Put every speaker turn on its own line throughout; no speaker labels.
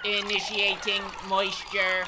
Initiating moisture.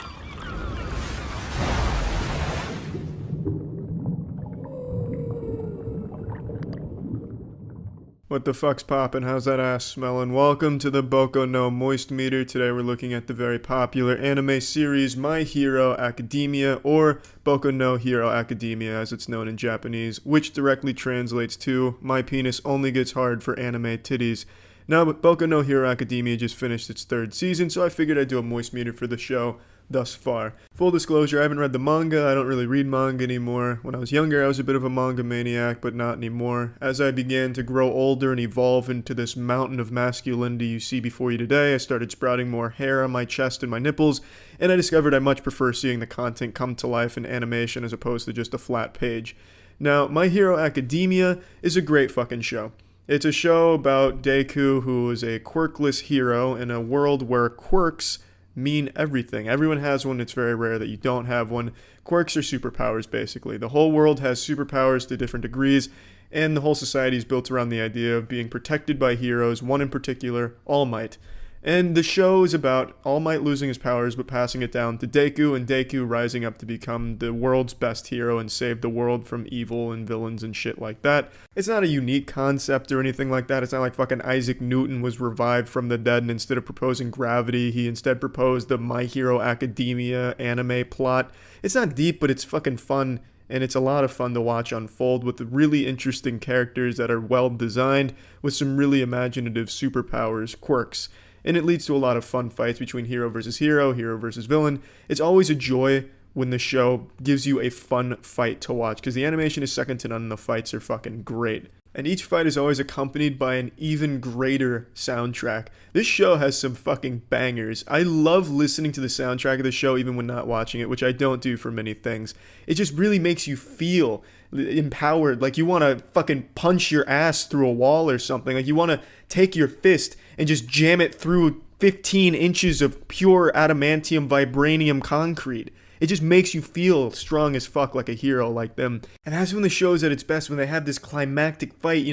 What the fuck's poppin'? How's that ass smellin'? Welcome to the Boku no Moist Meter. Today we're looking at the very popular anime series My Hero Academia, or Boku no Hero Academia as it's known in Japanese, which directly translates to My Penis Only Gets Hard for Anime Titties. Now, Boku no Hero Academia just finished its third season, so I figured I'd do a Moist Meter for the show thus far. Full disclosure, I haven't read the manga. I don't really read manga anymore. When I was younger, I was a bit of a manga maniac, but not anymore. As I began to grow older and evolve into this mountain of masculinity you see before you today, I started sprouting more hair on my chest and my nipples, and I discovered I much prefer seeing the content come to life in animation as opposed to just a flat page. Now, My Hero Academia is a great fucking show. It's a show about Deku, who is a quirkless hero in a world where quirks mean everything. Everyone has one. It's very rare that you don't have one. Quirks are superpowers, basically. The whole world has superpowers to different degrees, and the whole society is built around the idea of being protected by heroes, one in particular, All Might. And the show is about All Might losing his powers but passing it down to Deku, and Deku rising up to become the world's best hero and save the world from evil and villains and shit like that. It's not a unique concept or anything like that. It's not like fucking Isaac Newton was revived from the dead, and instead of proposing gravity, he instead proposed the My Hero Academia anime plot. It's not deep, but it's fucking fun, and it's a lot of fun to watch unfold with really interesting characters that are well designed with some really imaginative superpowers, quirks. And it leads to a lot of fun fights between hero versus hero, hero versus villain. It's always a joy when the show gives you a fun fight to watch, because the animation is second to none and the fights are fucking great. And each fight is always accompanied by an even greater soundtrack. This show has some fucking bangers. I love listening to the soundtrack of the show even when not watching it, which I don't do for many things. It just really makes you feel empowered, like you want to fucking punch your ass through a wall or something. Like you want to take your fist and just jam it through 15 inches of pure adamantium vibranium concrete. It just makes you feel strong as fuck, like a hero like them. And that's when the show's at its best, when they have this climactic fight,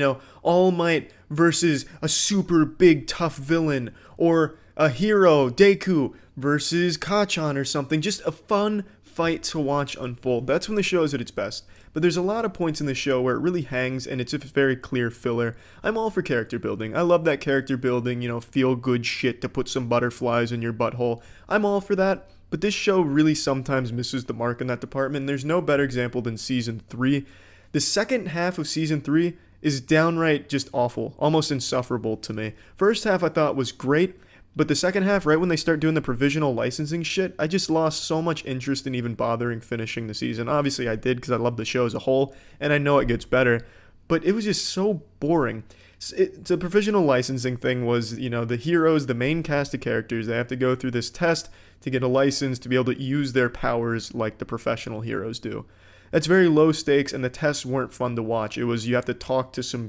All Might versus a super big tough villain, or a hero, Deku, versus Kachan or something. Just a fun fight to watch unfold. That's when the show's at its best. But there's a lot of points in the show where it really hangs and it's a very clear filler. I'm all for character building. I love that character building, feel good shit to put some butterflies in your butthole. I'm all for that. But this show really sometimes misses the mark in that department. There's no better example than Season 3. The second half of Season 3 is downright just awful, almost insufferable to me. First half I thought was great, but the second half, right when they start doing the provisional licensing shit, I just lost so much interest in even bothering finishing the season. Obviously I did because I love the show as a whole, and I know it gets better, but it was just so boring. The provisional licensing thing was, the heroes, the main cast of characters, they have to go through this test to get a license to be able to use their powers like the professional heroes do. That's very low stakes, and the tests weren't fun to watch. It was, you have to talk to some,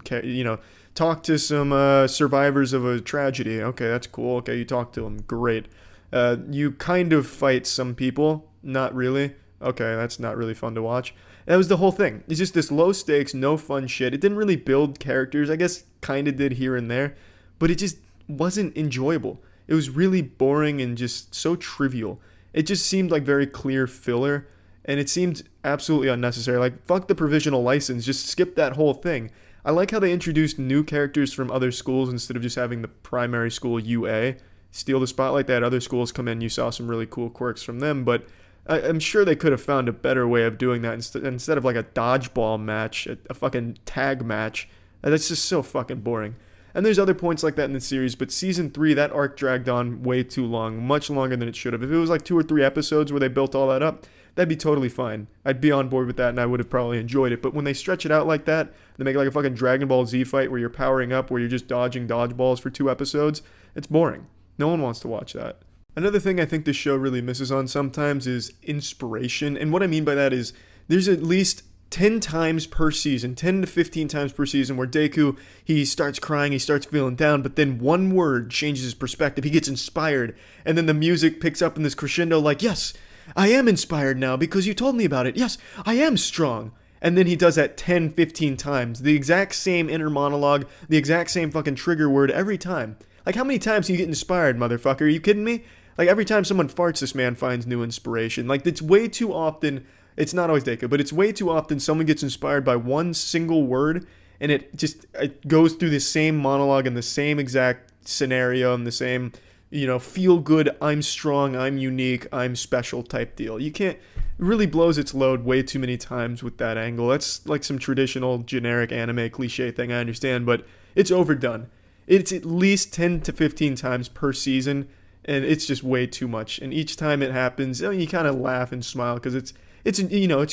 survivors of a tragedy. Okay, that's cool. Okay, you talk to them. Great. You kind of fight some people. Not really. Okay, that's not really fun to watch. That was the whole thing. It's just this low stakes, no fun shit. It didn't really build characters. I guess kind of did here and there, but it just wasn't enjoyable. It was really boring and just so trivial. It just seemed like very clear filler, and it seemed absolutely unnecessary. Like, fuck the provisional license. Just skip that whole thing. I like how they introduced new characters from other schools instead of just having the primary school UA steal the spotlight. They had other schools come in. You saw some really cool quirks from them, but I'm sure they could have found a better way of doing that instead of like a dodgeball match, a fucking tag match. That's just so fucking boring. And there's other points like that in the series, but Season 3, that arc dragged on way too long, much longer than it should have. If it was like 2 or 3 episodes where they built all that up, that'd be totally fine. I'd be on board with that and I would have probably enjoyed it. But when they stretch it out like that, they make like a fucking Dragon Ball Z fight where you're powering up, where you're just dodging dodgeballs for 2 episodes, it's boring. No one wants to watch that. Another thing I think this show really misses on sometimes is inspiration. And what I mean by that is there's at least 10 times per season, 10 to 15 times per season where Deku, he starts crying, he starts feeling down, but then one word changes his perspective. He gets inspired. And then the music picks up in this crescendo like, yes, I am inspired now because you told me about it. Yes, I am strong. And then he does that 10, 15 times. The exact same inner monologue, the exact same fucking trigger word every time. Like, how many times can you get inspired, motherfucker? Are you kidding me? Like, every time someone farts, this man finds new inspiration. Like, it's way too often, it's not always Deka, but it's way too often someone gets inspired by one single word, and it goes through the same monologue and the same exact scenario and the same, feel good, I'm strong, I'm unique, I'm special type deal. You can't, it really blows its load way too many times with that angle. That's like some traditional generic anime cliche thing, I understand, but it's overdone. It's at least 10 to 15 times per season, and it's just way too much. And each time it happens, you kind of laugh and smile because it's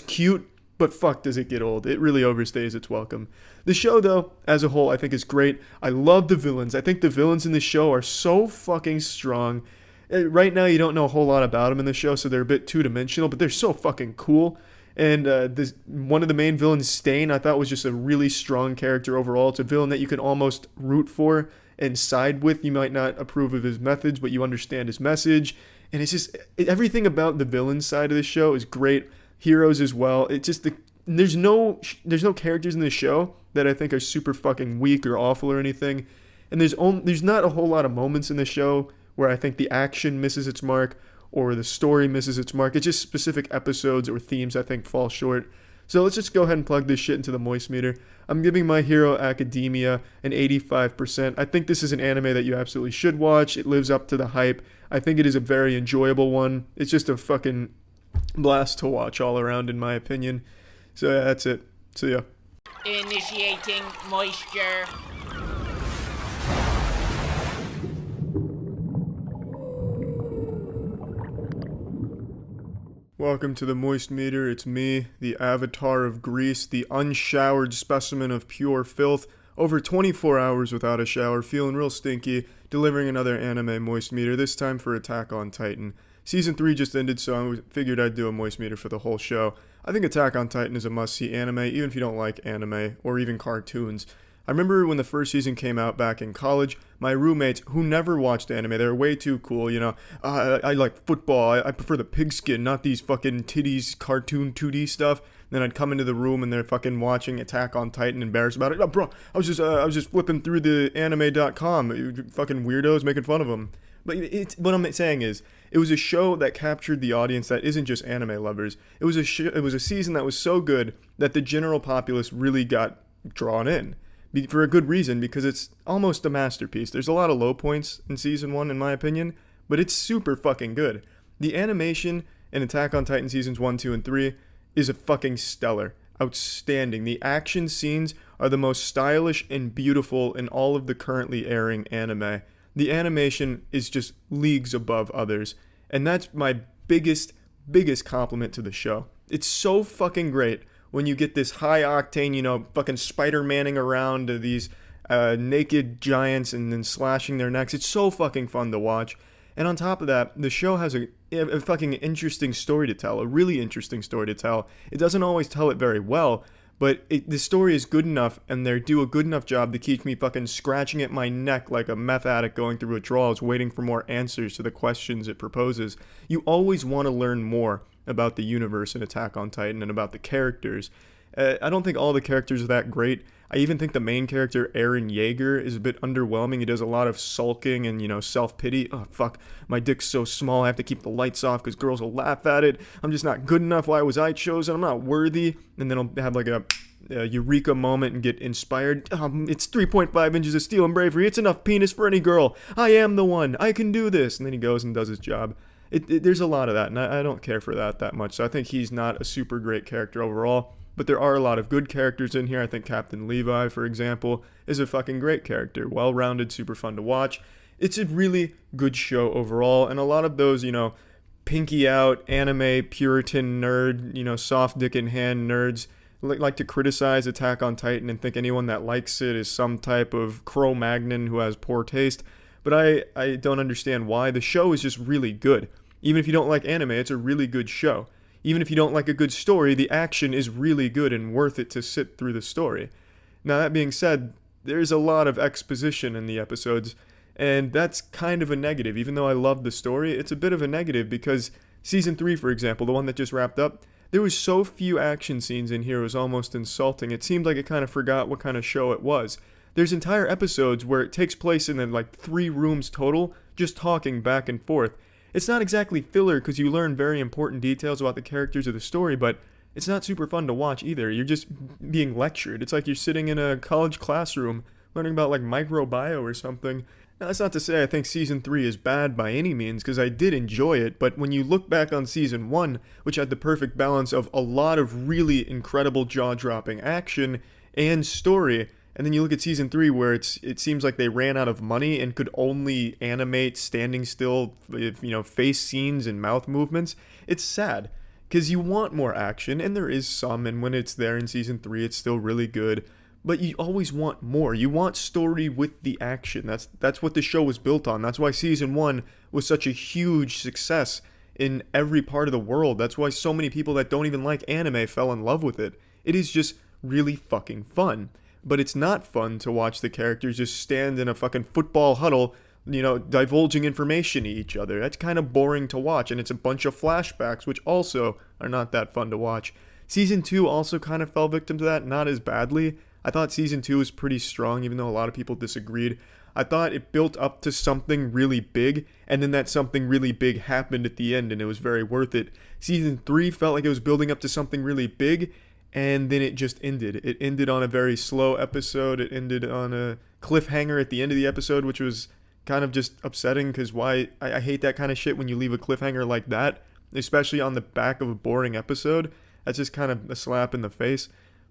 cute, but fuck, does it get old. It really overstays its welcome. The show, though, as a whole, I think is great. I love the villains. I think the villains in the show are so fucking strong. Right now, you don't know a whole lot about them in the show, so they're a bit two-dimensional, but they're so fucking cool. And one of the main villains, Stain, I thought was just a really strong character overall. It's a villain that you can almost root for and side with. You might not approve of his methods, but you understand his message. And it's just, everything about the villain side of the show is great. Heroes as well. It's just, there's no characters in the show that I think are super fucking weak or awful or anything. And there's not a whole lot of moments in the show where I think the action misses its mark or the story misses its mark. It's just specific episodes or themes I think fall short. So let's just go ahead and plug this shit into the Moist meter. I'm giving My Hero Academia an 85%. I think this is an anime that you absolutely should watch. It lives up to the hype. I think it is a very enjoyable one. It's just a fucking blast to watch all around, in my opinion. So yeah, that's it. See ya.
Initiating moisture.
Welcome to the Moist meter. It's me, the avatar of Greece, the unshowered specimen of pure filth. Over 24 hours without a shower, feeling real stinky, delivering another anime Moist meter, this time for Attack on Titan. Season 3 just ended, so I figured I'd do a Moist meter for the whole show. I think Attack on Titan is a must-see anime, even if you don't like anime, or even cartoons. I remember when the first season came out back in college, my roommates, who never watched anime, they were way too cool, I like football, I prefer the pigskin, not these fucking titties, cartoon 2D stuff. Then I'd come into the room and they're fucking watching Attack on Titan, embarrassed about it. Oh, bro, I was just flipping through the anime.com, fucking weirdos making fun of them. But what I'm saying is, it was a show that captured the audience that isn't just anime lovers. It was a season that was so good that the general populace really got drawn in. For a good reason, because it's almost a masterpiece. There's a lot of low points in season 1, in my opinion, but it's super fucking good. The animation in Attack on Titan seasons 1, 2, and 3 is a fucking stellar. Outstanding. The action scenes are the most stylish and beautiful in all of the currently airing anime. The animation is just leagues above others, and that's my biggest compliment to the show. It's so fucking great when you get this high octane, fucking Spider-Manning around these naked giants and then slashing their necks. It's so fucking fun to watch. And on top of that, the show has a fucking interesting story to tell, a really interesting story to tell. It doesn't always tell it very well, but the story is good enough, and they do a good enough job to keep me fucking scratching at my neck like a meth addict going through withdrawals, waiting for more answers to the questions it proposes. You always want to learn more about the universe in Attack on Titan and about the characters. I don't think all the characters are that great. I even think the main character, Eren Yeager, is a bit underwhelming. He does a lot of sulking and, self-pity. Oh, fuck, my dick's so small, I have to keep the lights off because girls will laugh at it. I'm just not good enough. Why was I chosen? I'm not worthy. And then I'll have like a eureka moment and get inspired. It's 3.5 inches of steel and bravery. It's enough penis for any girl. I am the one. I can do this. And then he goes and does his job. There's a lot of that, and I don't care for that much. So I think he's not a super great character overall. But there are a lot of good characters in here. I think Captain Levi, for example, is a fucking great character. Well-rounded, super fun to watch. It's a really good show overall. And a lot of those, pinky out, anime, Puritan nerd, soft dick in hand nerds like to criticize Attack on Titan and think anyone that likes it is some type of Cro-Magnon who has poor taste. But I don't understand why. The show is just really good. Even if you don't like anime, it's a really good show. Even if you don't like a good story, the action is really good and worth it to sit through the story. Now, that being said, there's a lot of exposition in the episodes, and that's kind of a negative. Even though I love the story, it's a bit of a negative because Season 3, for example, the one that just wrapped up, there was so few action scenes in here it was almost insulting. It seemed like it kind of forgot what kind of show it was. There's entire episodes where it takes place in 3 rooms total, just talking back and forth. It's not exactly filler because you learn very important details about the characters of the story, but it's not super fun to watch either. You're just being lectured. It's like you're sitting in a college classroom learning about like microbiome or something. Now, that's not to say I think season 3 is bad by any means, because I did enjoy it, but when you look back on season 1, which had the perfect balance of a lot of really incredible jaw-dropping action and story, and then you look at season 3 where it seems like they ran out of money and could only animate standing still, face scenes and mouth movements, it's sad. Because you want more action, and there is some, and when it's there in season 3, it's still really good. But you always want more. You want story with the action. That's what the show was built on. That's why season 1 was such a huge success in every part of the world. That's why so many people that don't even like anime fell in love with it. It is just really fucking fun. But it's not fun to watch the characters just stand in a fucking football huddle, divulging information to each other. That's kind of boring to watch, and it's a bunch of flashbacks, which also are not that fun to watch. Season 2 also kind of fell victim to that, not as badly. I thought season 2 was pretty strong, even though a lot of people disagreed. I thought it built up to something really big, and then that something really big happened at the end, and it was very worth it. Season 3 felt like it was building up to something really big, and then it just ended. It ended on a very slow episode. It ended on a cliffhanger at the end of the episode, which was kind of just upsetting, because I hate that kind of shit when you leave a cliffhanger like that, especially on the back of a boring episode. That's just kind of a slap in the face.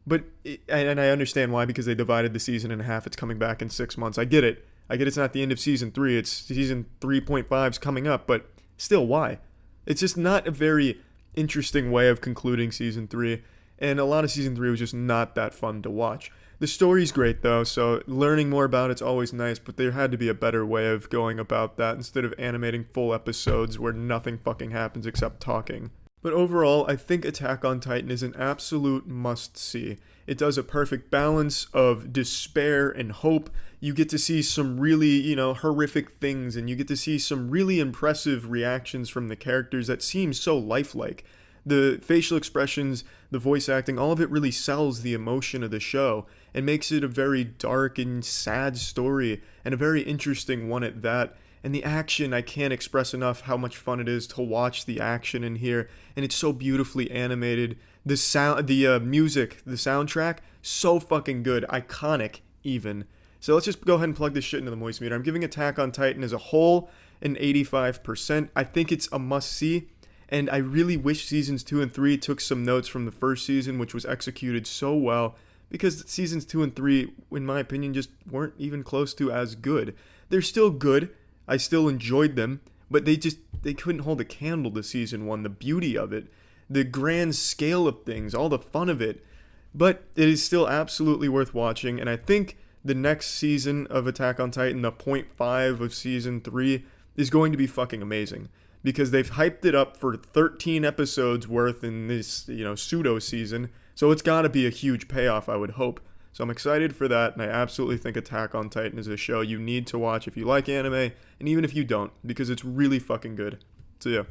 But, and I understand why, because they divided the season in half. It's coming back in 6 months. I get it. It's not the end of season 3. It's season 3.5's coming up, but still, why? It's just not a very interesting way of concluding season 3, and a lot of season 3 was just not that fun to watch. The story's great, though, so learning more about it's always nice, but there had to be a better way of going about that instead of animating full episodes where nothing fucking happens except talking. But overall, I think Attack on Titan is an absolute must-see. It does a perfect balance of despair and hope. You get to see some really, horrific things, and you get to see some really impressive reactions from the characters that seem so lifelike. The facial expressions, the voice acting, all of it really sells the emotion of the show and makes it a very dark and sad story, and a very interesting one at that. And the action, I can't express enough how much fun it is to watch the action in here, and it's so beautifully animated. The sound, the music, the soundtrack, so fucking good, iconic even. So let's just go ahead and plug this shit into the Moist Meter. I'm giving Attack on Titan as a whole an 85%. I think it's a must-see, and I really wish seasons 2 and 3 took some notes from the first season, which was executed so well, because seasons 2 and 3, in my opinion, just weren't even close to as good. They're still good. I still enjoyed them, but they couldn't hold a candle to season 1, the beauty of it, the grand scale of things, all the fun of it. But it is still absolutely worth watching, and I think the next season of Attack on Titan, the 0.5 of season 3, is going to be fucking amazing, because they've hyped it up for 13 episodes worth in this, pseudo season, so it's got to be a huge payoff, I would hope. So I'm excited for that, and I absolutely think Attack on Titan is a show you need to watch if you like anime, and even if you don't, because it's really fucking good. So yeah.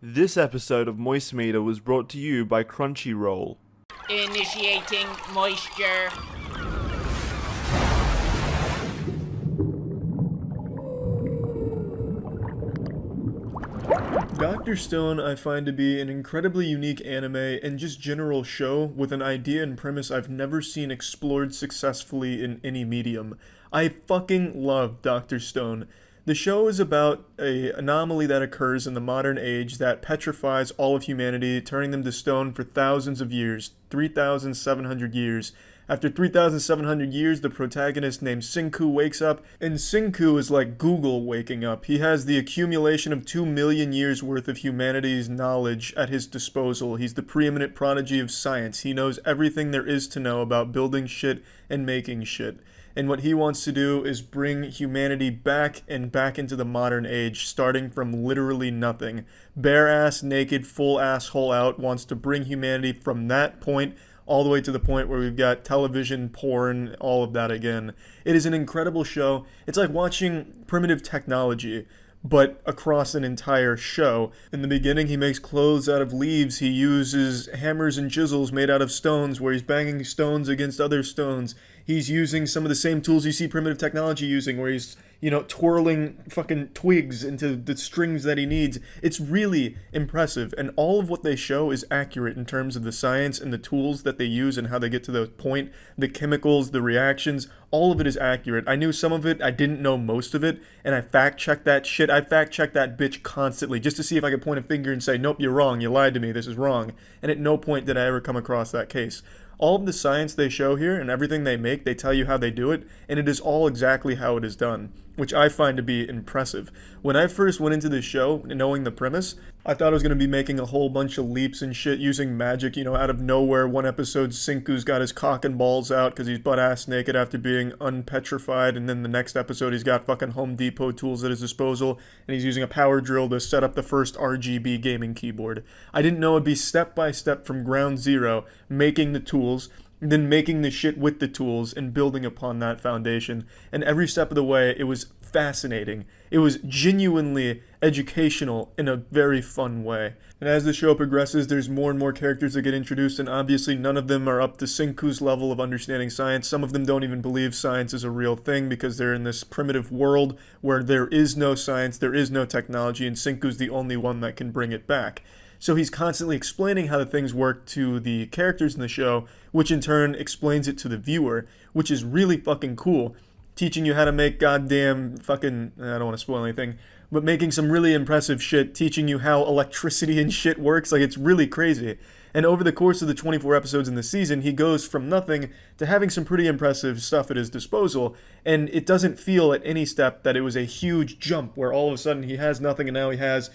This episode of Moist Meter was brought to you by Crunchyroll.
Initiating moisture.
Dr. Stone I find to be an incredibly unique anime and just general show with an idea and premise I've never seen explored successfully in any medium. I fucking love Dr. Stone. The show is about an anomaly that occurs in the modern age that petrifies all of humanity, turning them to stone for thousands of years, 3,700 years. After 3,700 years, the protagonist named Senku wakes up, and Senku is like Google waking up. He has the accumulation of 2 million years worth of humanity's knowledge at his disposal. He's the preeminent prodigy of science. He knows everything there is to know about building shit and making shit. And what he wants to do is bring humanity back and back into the modern age, starting from literally nothing. Bare ass, naked, full asshole out, wants to bring humanity from that point all the way to the point where we've got television, porn, all of that again. It is an incredible show. It's like watching primitive technology, but across an entire show. In the beginning, he makes clothes out of leaves. He uses hammers and chisels made out of stones, where he's banging stones against other stones. He's using some of the same tools you see primitive technology using, where he's twirling fucking twigs into the strings that he needs. It's really impressive, and all of what they show is accurate in terms of the science and the tools that they use and how they get to the point, the chemicals, the reactions. All of it is accurate. I knew some of it, I didn't know most of it, and I fact-checked that shit. I fact-checked that bitch constantly just to see if I could point a finger and say, nope, you're wrong, you lied to me, this is wrong. And at no point did I ever come across that case. All of the science they show here and everything they make, they tell you how they do it, and it is all exactly how it is done, which I find to be impressive. When I first went into this show, knowing the premise, I thought I was going to be making a whole bunch of leaps and shit using magic, out of nowhere. One episode, Senku's got his cock and balls out because he's butt-ass naked after being unpetrified, and then the next episode he's got fucking Home Depot tools at his disposal, and he's using a power drill to set up the first RGB gaming keyboard. I didn't know it'd be step-by-step from ground zero, making the tools, then making the shit with the tools and building upon that foundation. And every step of the way, it was fascinating. It was genuinely educational in a very fun way. And as the show progresses, there's more and more characters that get introduced, and obviously none of them are up to Senku's level of understanding science. Some of them don't even believe science is a real thing because they're in this primitive world where there is no science, there is no technology, and Senku's the only one that can bring it back. So he's constantly explaining how the things work to the characters in the show, which in turn explains it to the viewer, which is really fucking cool. Teaching you how to make goddamn fucking, I don't want to spoil anything, but making some really impressive shit, teaching you how electricity and shit works. Like, it's really crazy. And over the course of the 24 episodes in the season, he goes from nothing to having some pretty impressive stuff at his disposal, and it doesn't feel at any step that it was a huge jump where all of a sudden he has nothing and now he has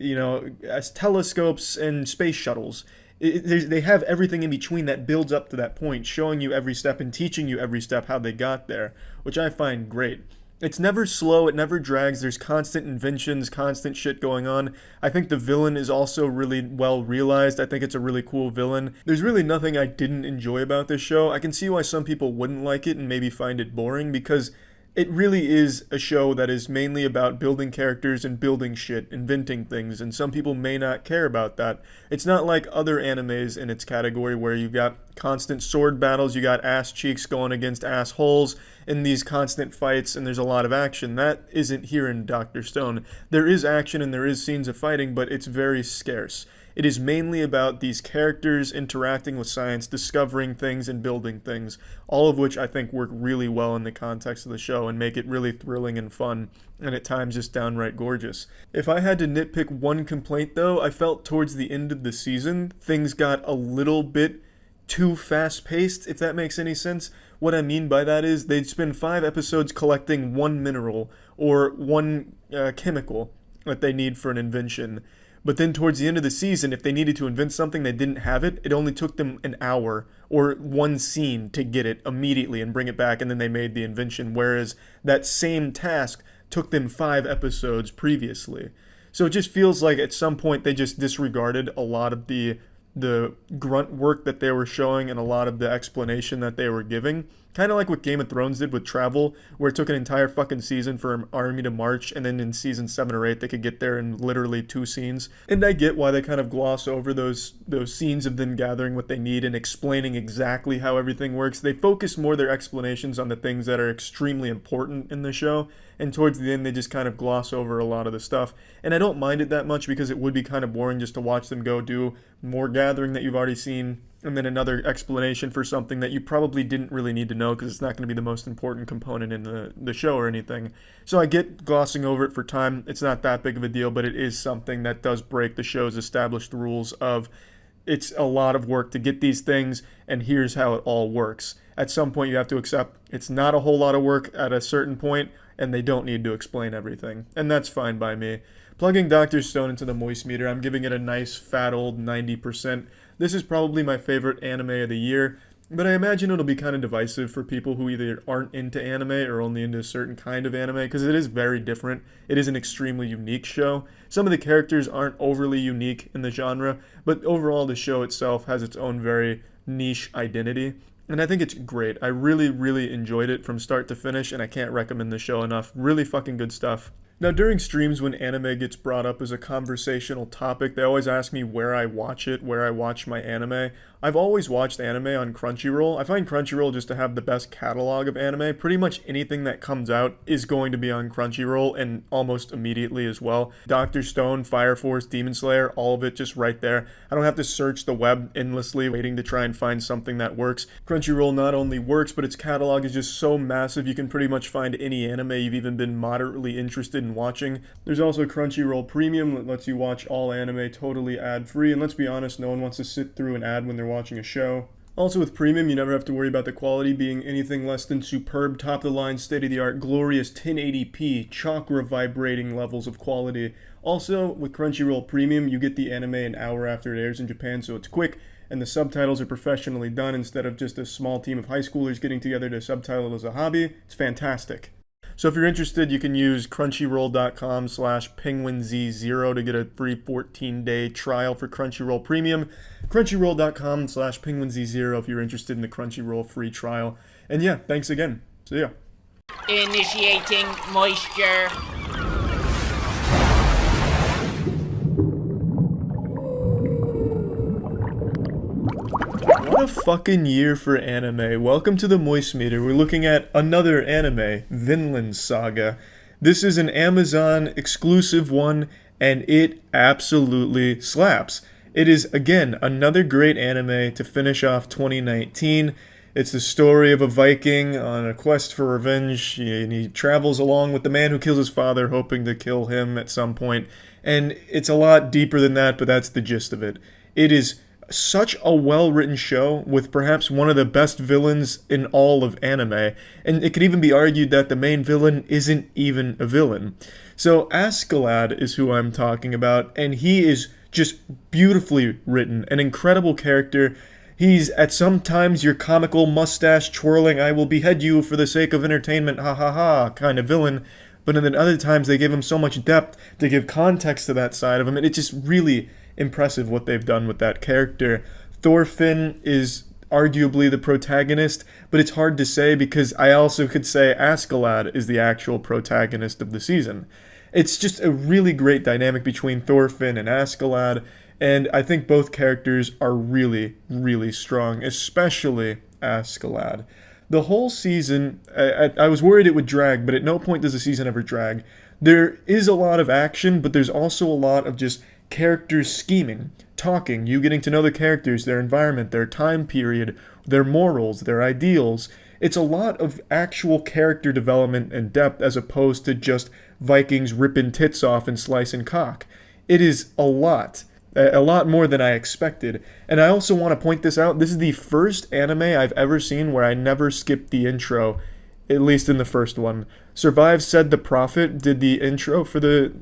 as telescopes and space shuttles. They have everything in between that builds up to that point, showing you every step and teaching you every step how they got there, which I find great. It's never slow, it never drags, there's constant inventions, constant shit going on. I think the villain is also really well realized. I think it's a really cool villain. There's really nothing I didn't enjoy about this show. I can see why some people wouldn't like it and maybe find it boring, because it really is a show that is mainly about building characters and building shit, inventing things, and some people may not care about that. It's not like other animes in its category where you got constant sword battles, you got ass cheeks going against assholes in these constant fights, and there's a lot of action. That isn't here in Dr. Stone. There is action and there is scenes of fighting, but it's very scarce. It is mainly about these characters interacting with science, discovering things, and building things, all of which I think work really well in the context of the show and make it really thrilling and fun, and at times just downright gorgeous. If I had to nitpick one complaint, though, I felt towards the end of the season, things got a little bit too fast-paced, if that makes any sense. What I mean by that is they'd spend 5 episodes collecting one mineral or one chemical that they need for an invention. But then towards the end of the season, if they needed to invent something they didn't have it only took them an hour or one scene to get it immediately and bring it back, and then they made the invention, whereas that same task took them 5 episodes previously. So it just feels like at some point they just disregarded a lot of the grunt work that they were showing and a lot of the explanation that they were giving. Kind of like what Game of Thrones did with travel, where it took an entire fucking season for an army to march, and then in season 7 or 8 they could get there in literally 2 scenes. And I get why they kind of gloss over those scenes of them gathering what they need and explaining exactly how everything works. They focus more their explanations on the things that are extremely important in the show, and towards the end they just kind of gloss over a lot of the stuff. And I don't mind it that much because it would be kind of boring just to watch them go do more gathering that you've already seen, and then another explanation for something that you probably didn't really need to know because it's not going to be the most important component in the show or anything. So I get glossing over it for time. It's not that big of a deal, but it is something that does break the show's established rules of it's a lot of work to get these things, and here's how it all works. At some point you have to accept it's not a whole lot of work at a certain point, and they don't need to explain everything. And that's fine by me. Plugging Dr. Stone into the Moist meter, I'm giving it a nice fat old 90%. This is probably my favorite anime of the year, but I imagine it'll be kind of divisive for people who either aren't into anime or only into a certain kind of anime, because it is very different. It is an extremely unique show. Some of the characters aren't overly unique in the genre, but overall the show itself has its own very niche identity. And I think it's great. I really, really enjoyed it from start to finish, and I can't recommend the show enough. Really fucking good stuff. Now, during streams when anime gets brought up as a conversational topic, they always ask me where I watch it, where I watch my anime. I've always watched anime on Crunchyroll. I find Crunchyroll just to have the best catalog of anime. Pretty much anything that comes out is going to be on Crunchyroll, and almost immediately as well. Dr. Stone, Fire Force, Demon Slayer, all of it just right there. I don't have to search the web endlessly waiting to try and find something that works. Crunchyroll not only works, but its catalog is just so massive you can pretty much find any anime you've even been moderately interested in watching. There's also Crunchyroll Premium that lets you watch all anime totally ad-free, and let's be honest, no one wants to sit through an ad when they're watching a show. Also with Premium, you never have to worry about the quality being anything less than superb, top-of-the-line, state-of-the-art, glorious 1080p, chakra vibrating levels of quality. Also, with Crunchyroll Premium, you get the anime an hour after it airs in Japan, so it's quick, and the subtitles are professionally done instead of just a small team of high schoolers getting together to subtitle as a hobby. It's fantastic. So if you're interested, you can use crunchyroll.com/penguinz0 to get a free 14-day trial for Crunchyroll Premium. Crunchyroll.com/penguinz0 if you're interested in the Crunchyroll free trial. And yeah, thanks again. See ya.
Initiating moisture.
What a fucking year for anime. Welcome to the Moist Meter. We're looking at another anime, Vinland Saga. This is an Amazon exclusive one, and it absolutely slaps. It is, again, another great anime to finish off 2019. It's the story of a Viking on a quest for revenge, and he travels along with the man who kills his father, hoping to kill him at some point. And it's a lot deeper than that, but that's the gist of it. It is such a well-written show with perhaps one of the best villains in all of anime, and it could even be argued that the main villain isn't even a villain. So Askeladd is who I'm talking about, and he is just beautifully written, an incredible character. He's at some times your comical mustache twirling, I will behead you for the sake of entertainment, ha ha ha, kind of villain. But then other times they give him so much depth to give context to that side of him, and it's just really impressive what they've done with that character. Thorfinn is arguably the protagonist, but it's hard to say because I also could say Askeladd is the actual protagonist of the season. It's just a really great dynamic between Thorfinn and Askeladd, and I think both characters are really, really strong, especially Askeladd. The whole season, I was worried it would drag, but at no point does the season ever drag. There is a lot of action, but there's also a lot of just characters scheming, talking, you getting to know the characters, their environment, their time period, their morals, their ideals. It's a lot of actual character development and depth as opposed to just Vikings ripping tits off and slicing cock. It is a lot more than I expected. And I also want to point this out, this is the first anime I've ever seen where I never skipped the intro, at least in the first one. Survive Said the Prophet did the intro for the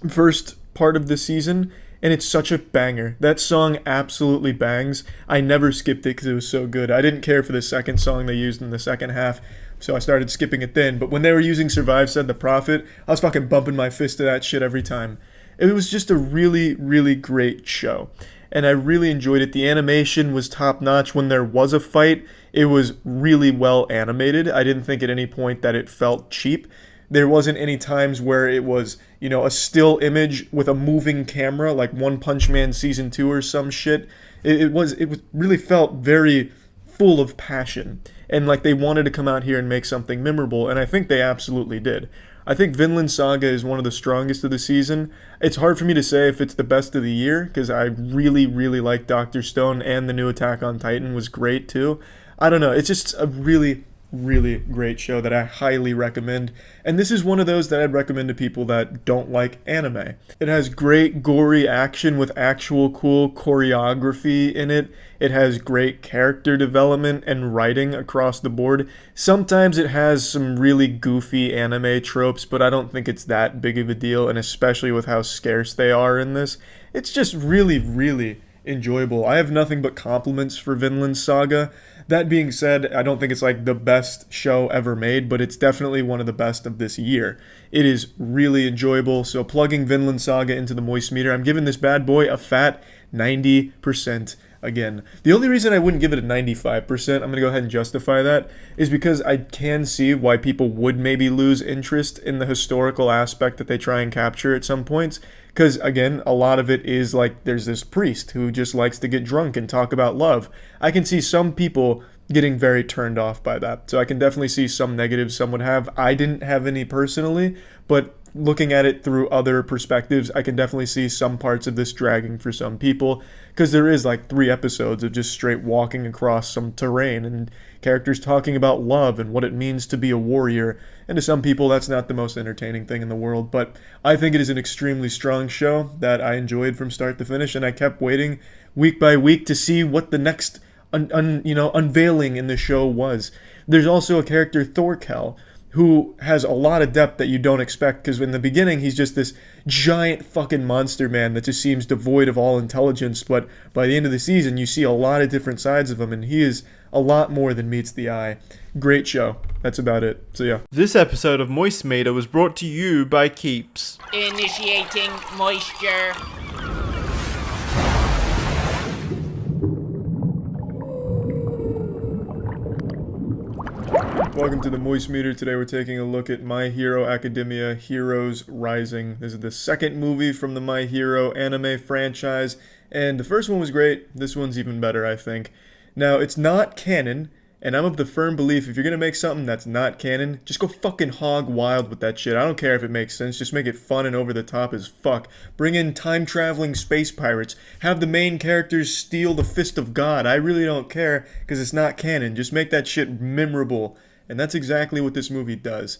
first part of the season, and it's such a banger. That song absolutely bangs. I never skipped it because it was so good. I didn't care for the second song they used in the second half, so I started skipping it then. But when they were using Survive Said the Prophet, I was fucking bumping my fist to that shit every time. It was just a really, really great show, and I really enjoyed it. The animation was top-notch. When there was a fight, it was really well animated. I didn't think at any point that it felt cheap. There wasn't any times where it was, a still image with a moving camera, like One Punch Man Season 2 or some shit. It really felt very full of passion, and like they wanted to come out here and make something memorable, and I think they absolutely did. I think Vinland Saga is one of the strongest of the season. It's hard for me to say if it's the best of the year, because I really, really like Dr. Stone, and the new Attack on Titan was great too. I don't know, it's just a really, really great show that I highly recommend, and this is one of those that I'd recommend to people that don't like anime. It has great gory action with actual cool choreography in it. It has great character development and writing across the board. Sometimes it has some really goofy anime tropes, but I don't think it's that big of a deal, and especially with how scarce they are in this, it's just really, really enjoyable. I have nothing but compliments for Vinland Saga. That being said, I don't think it's like the best show ever made, but it's definitely one of the best of this year. It is really enjoyable, so plugging Vinland Saga into the Moist Meter, I'm giving this bad boy a fat 90% again. The only reason I wouldn't give it a 95%, I'm going to go ahead and justify that, is because I can see why people would maybe lose interest in the historical aspect that they try and capture at some points. Because, again, a lot of it is like there's this priest who just likes to get drunk and talk about love. I can see some people getting very turned off by that. So I can definitely see some negatives some would have. I didn't have any personally, but looking at it through other perspectives, I can definitely see some parts of this dragging for some people, because there is like 3 episodes of just straight walking across some terrain and characters talking about love and what it means to be a warrior. And to some people, that's not the most entertaining thing in the world, but I think it is an extremely strong show that I enjoyed from start to finish, and I kept waiting week by week to see what the next unveiling in the show was. There's also a character, Thorkel, who has a lot of depth that you don't expect, because in the beginning he's just this giant fucking monster man that just seems devoid of all intelligence, but by the end of the season you see a lot of different sides of him, and he is a lot more than meets the eye. Great show. That's about it. So yeah.
This episode of Moist Meter was brought to you by Keeps.
Initiating moisture.
Welcome to the Moist Meter. Today we're taking a look at My Hero Academia Heroes Rising. This is the second movie from the My Hero anime franchise, and the first one was great. This one's even better, I think. Now, it's not canon, and I'm of the firm belief if you're gonna make something that's not canon, just go fucking hog wild with that shit. I don't care if it makes sense, just make it fun and over the top as fuck. Bring in time-traveling space pirates. Have the main characters steal the Fist of God. I really don't care, because it's not canon. Just make that shit memorable. And that's exactly what this movie does.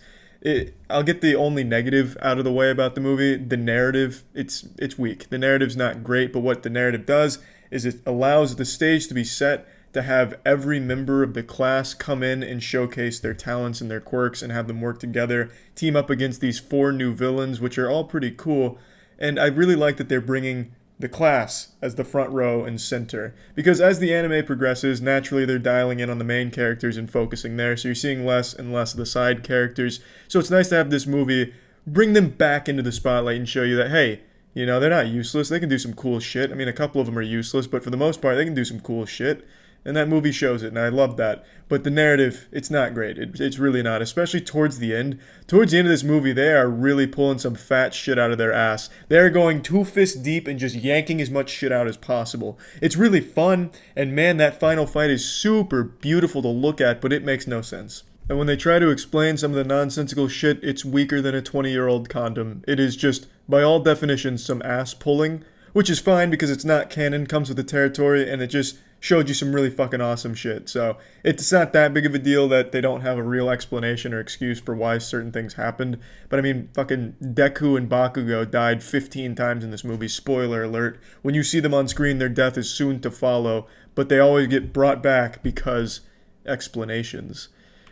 I'll get the only negative out of the way about the movie. The narrative, it's weak. The narrative's not great, but what the narrative does is it allows the stage to be set to have every member of the class come in and showcase their talents and their quirks and have them work together, team up against these 4 new villains, which are all pretty cool. And I really like that they're bringing the class as the front row and center, because as the anime progresses, naturally they're dialing in on the main characters and focusing there, so you're seeing less and less of the side characters. So it's nice to have this movie bring them back into the spotlight and show you that, hey, you know, they're not useless. They can do some cool shit. I mean, a couple of them are useless, but for the most part, they can do some cool shit. And that movie shows it, and I love that. But the narrative, it's not great. It's really not, especially towards the end. Towards the end of this movie, they are really pulling some fat shit out of their ass. They're going 2 fists deep and just yanking as much shit out as possible. It's really fun, and man, that final fight is super beautiful to look at, but it makes no sense. And when they try to explain some of the nonsensical shit, it's weaker than a 20-year-old condom. It is just, by all definitions, some ass pulling, which is fine because it's not canon, comes with the territory, and it just showed you some really fucking awesome shit. So it's not that big of a deal that they don't have a real explanation or excuse for why certain things happened. But I mean, fucking Deku and Bakugo died 15 times in this movie. Spoiler alert. When you see them on screen, their death is soon to follow, but they always get brought back because explanations.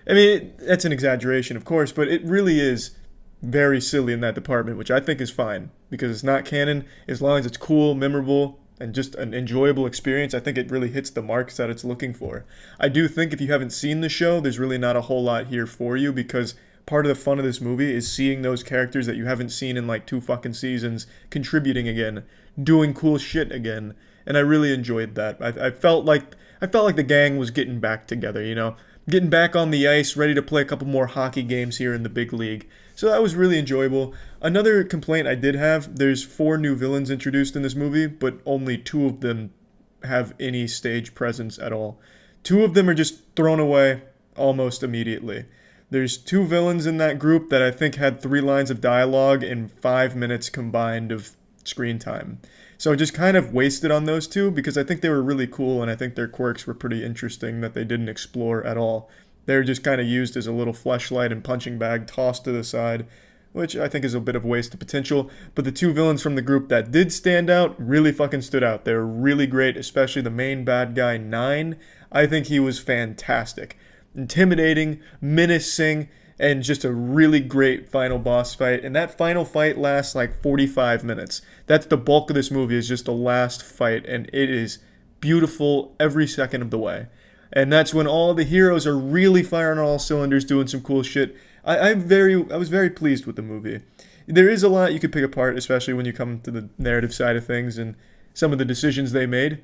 I mean, that's an exaggeration, of course, but it really is very silly in that department, which I think is fine, because it's not canon. As long as it's cool, memorable, and just an enjoyable experience, I think it really hits the marks that it's looking for. I do think if you haven't seen the show, there's really not a whole lot here for you, because part of the fun of this movie is seeing those characters that you haven't seen in like 2 fucking seasons contributing again, doing cool shit again, and I really enjoyed that. I felt like the gang was getting back together, you know, getting back on the ice, ready to play a couple more hockey games here in the big league. So that was really enjoyable. Another complaint I did have, there's 4 new villains introduced in this movie, but only 2 of them have any stage presence at all. 2 of them are just thrown away almost immediately. There's 2 villains in that group that I think had 3 lines of dialogue and 5 minutes combined of screen time. So just kind of wasted on those 2, because I think they were really cool and I think their quirks were pretty interesting that they didn't explore at all. They were just kind of used as a little fleshlight and punching bag tossed to the side, which I think is a bit of waste of potential. But the 2 villains from the group that did stand out really fucking stood out. They were really great, especially the main bad guy, 9. I think he was fantastic. Intimidating, menacing, and just a really great final boss fight. And that final fight lasts like 45 minutes. That's the bulk of this movie, is just the last fight, and it is beautiful every second of the way. And that's when all the heroes are really firing on all cylinders, doing some cool shit. I was very pleased with the movie. There is a lot you could pick apart, especially when you come to the narrative side of things and some of the decisions they made.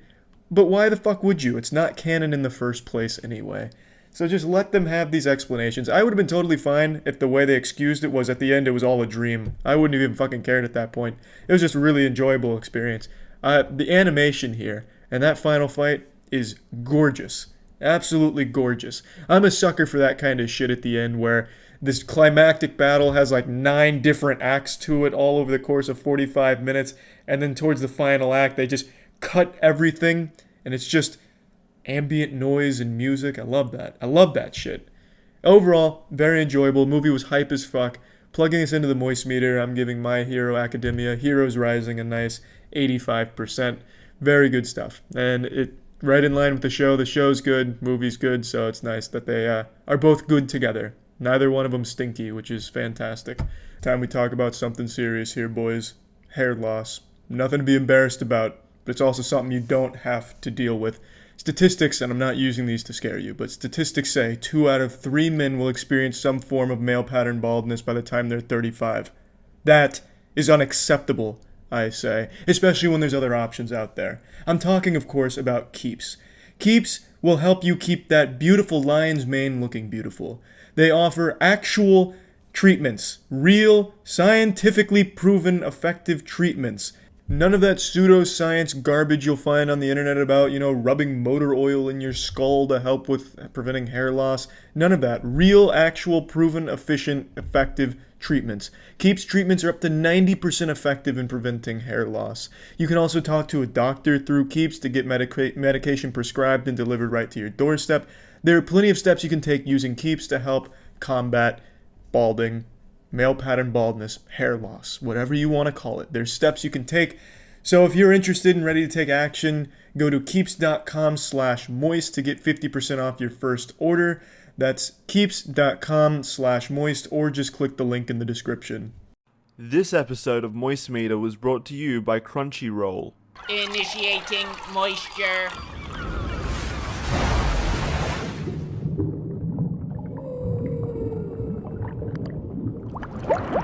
But why the fuck would you? It's not canon in the first place anyway. So just let them have these explanations. I would have been totally fine if the way they excused it was at the end it was all a dream. I wouldn't have even fucking cared at that point. It was just a really enjoyable experience. The animation here and that final fight is gorgeous. Absolutely gorgeous. I'm a sucker for that kind of shit at the end where this climactic battle has like 9 different acts to it all over the course of 45 minutes, and then towards the final act they just cut everything and it's just ambient noise and music. I love that. I love that shit. Overall, very enjoyable. Movie was hype as fuck. Plugging this into the Moist meter, I'm giving My Hero Academia Heroes Rising a nice 85%. Very good stuff. And it right in line with the show. The show's good, movie's good, so it's nice that they are both good together. Neither one of them stinky, which is fantastic. Time we talk about something serious here, boys. Hair loss. Nothing to be embarrassed about, but it's also something you don't have to deal with. Statistics, and I'm not using these to scare you, but statistics say 2 out of 3 men will experience some form of male pattern baldness by the time they're 35. That is unacceptable, I say, especially when there's other options out there. I'm talking, of course, about Keeps. Keeps will help you keep that beautiful lion's mane looking beautiful. They offer actual treatments, real, scientifically proven effective treatments. None of that pseudoscience garbage you'll find on the internet about, rubbing motor oil in your skull to help with preventing hair loss. None of that. Real, actual, proven, efficient, effective treatments. Keeps treatments are up to 90% effective in preventing hair loss. You can also talk to a doctor through Keeps to get medication prescribed and delivered right to your doorstep. There are plenty of steps you can take using Keeps to help combat balding, male pattern baldness, hair loss, whatever you want to call it. There's steps you can take. So if you're interested and ready to take action, go to keeps.com/moist to get 50% off your first order. That's keeps.com/moist, or just click the link in the description.
This episode of Moist Meter was brought to you by Crunchyroll.
Initiating moisture.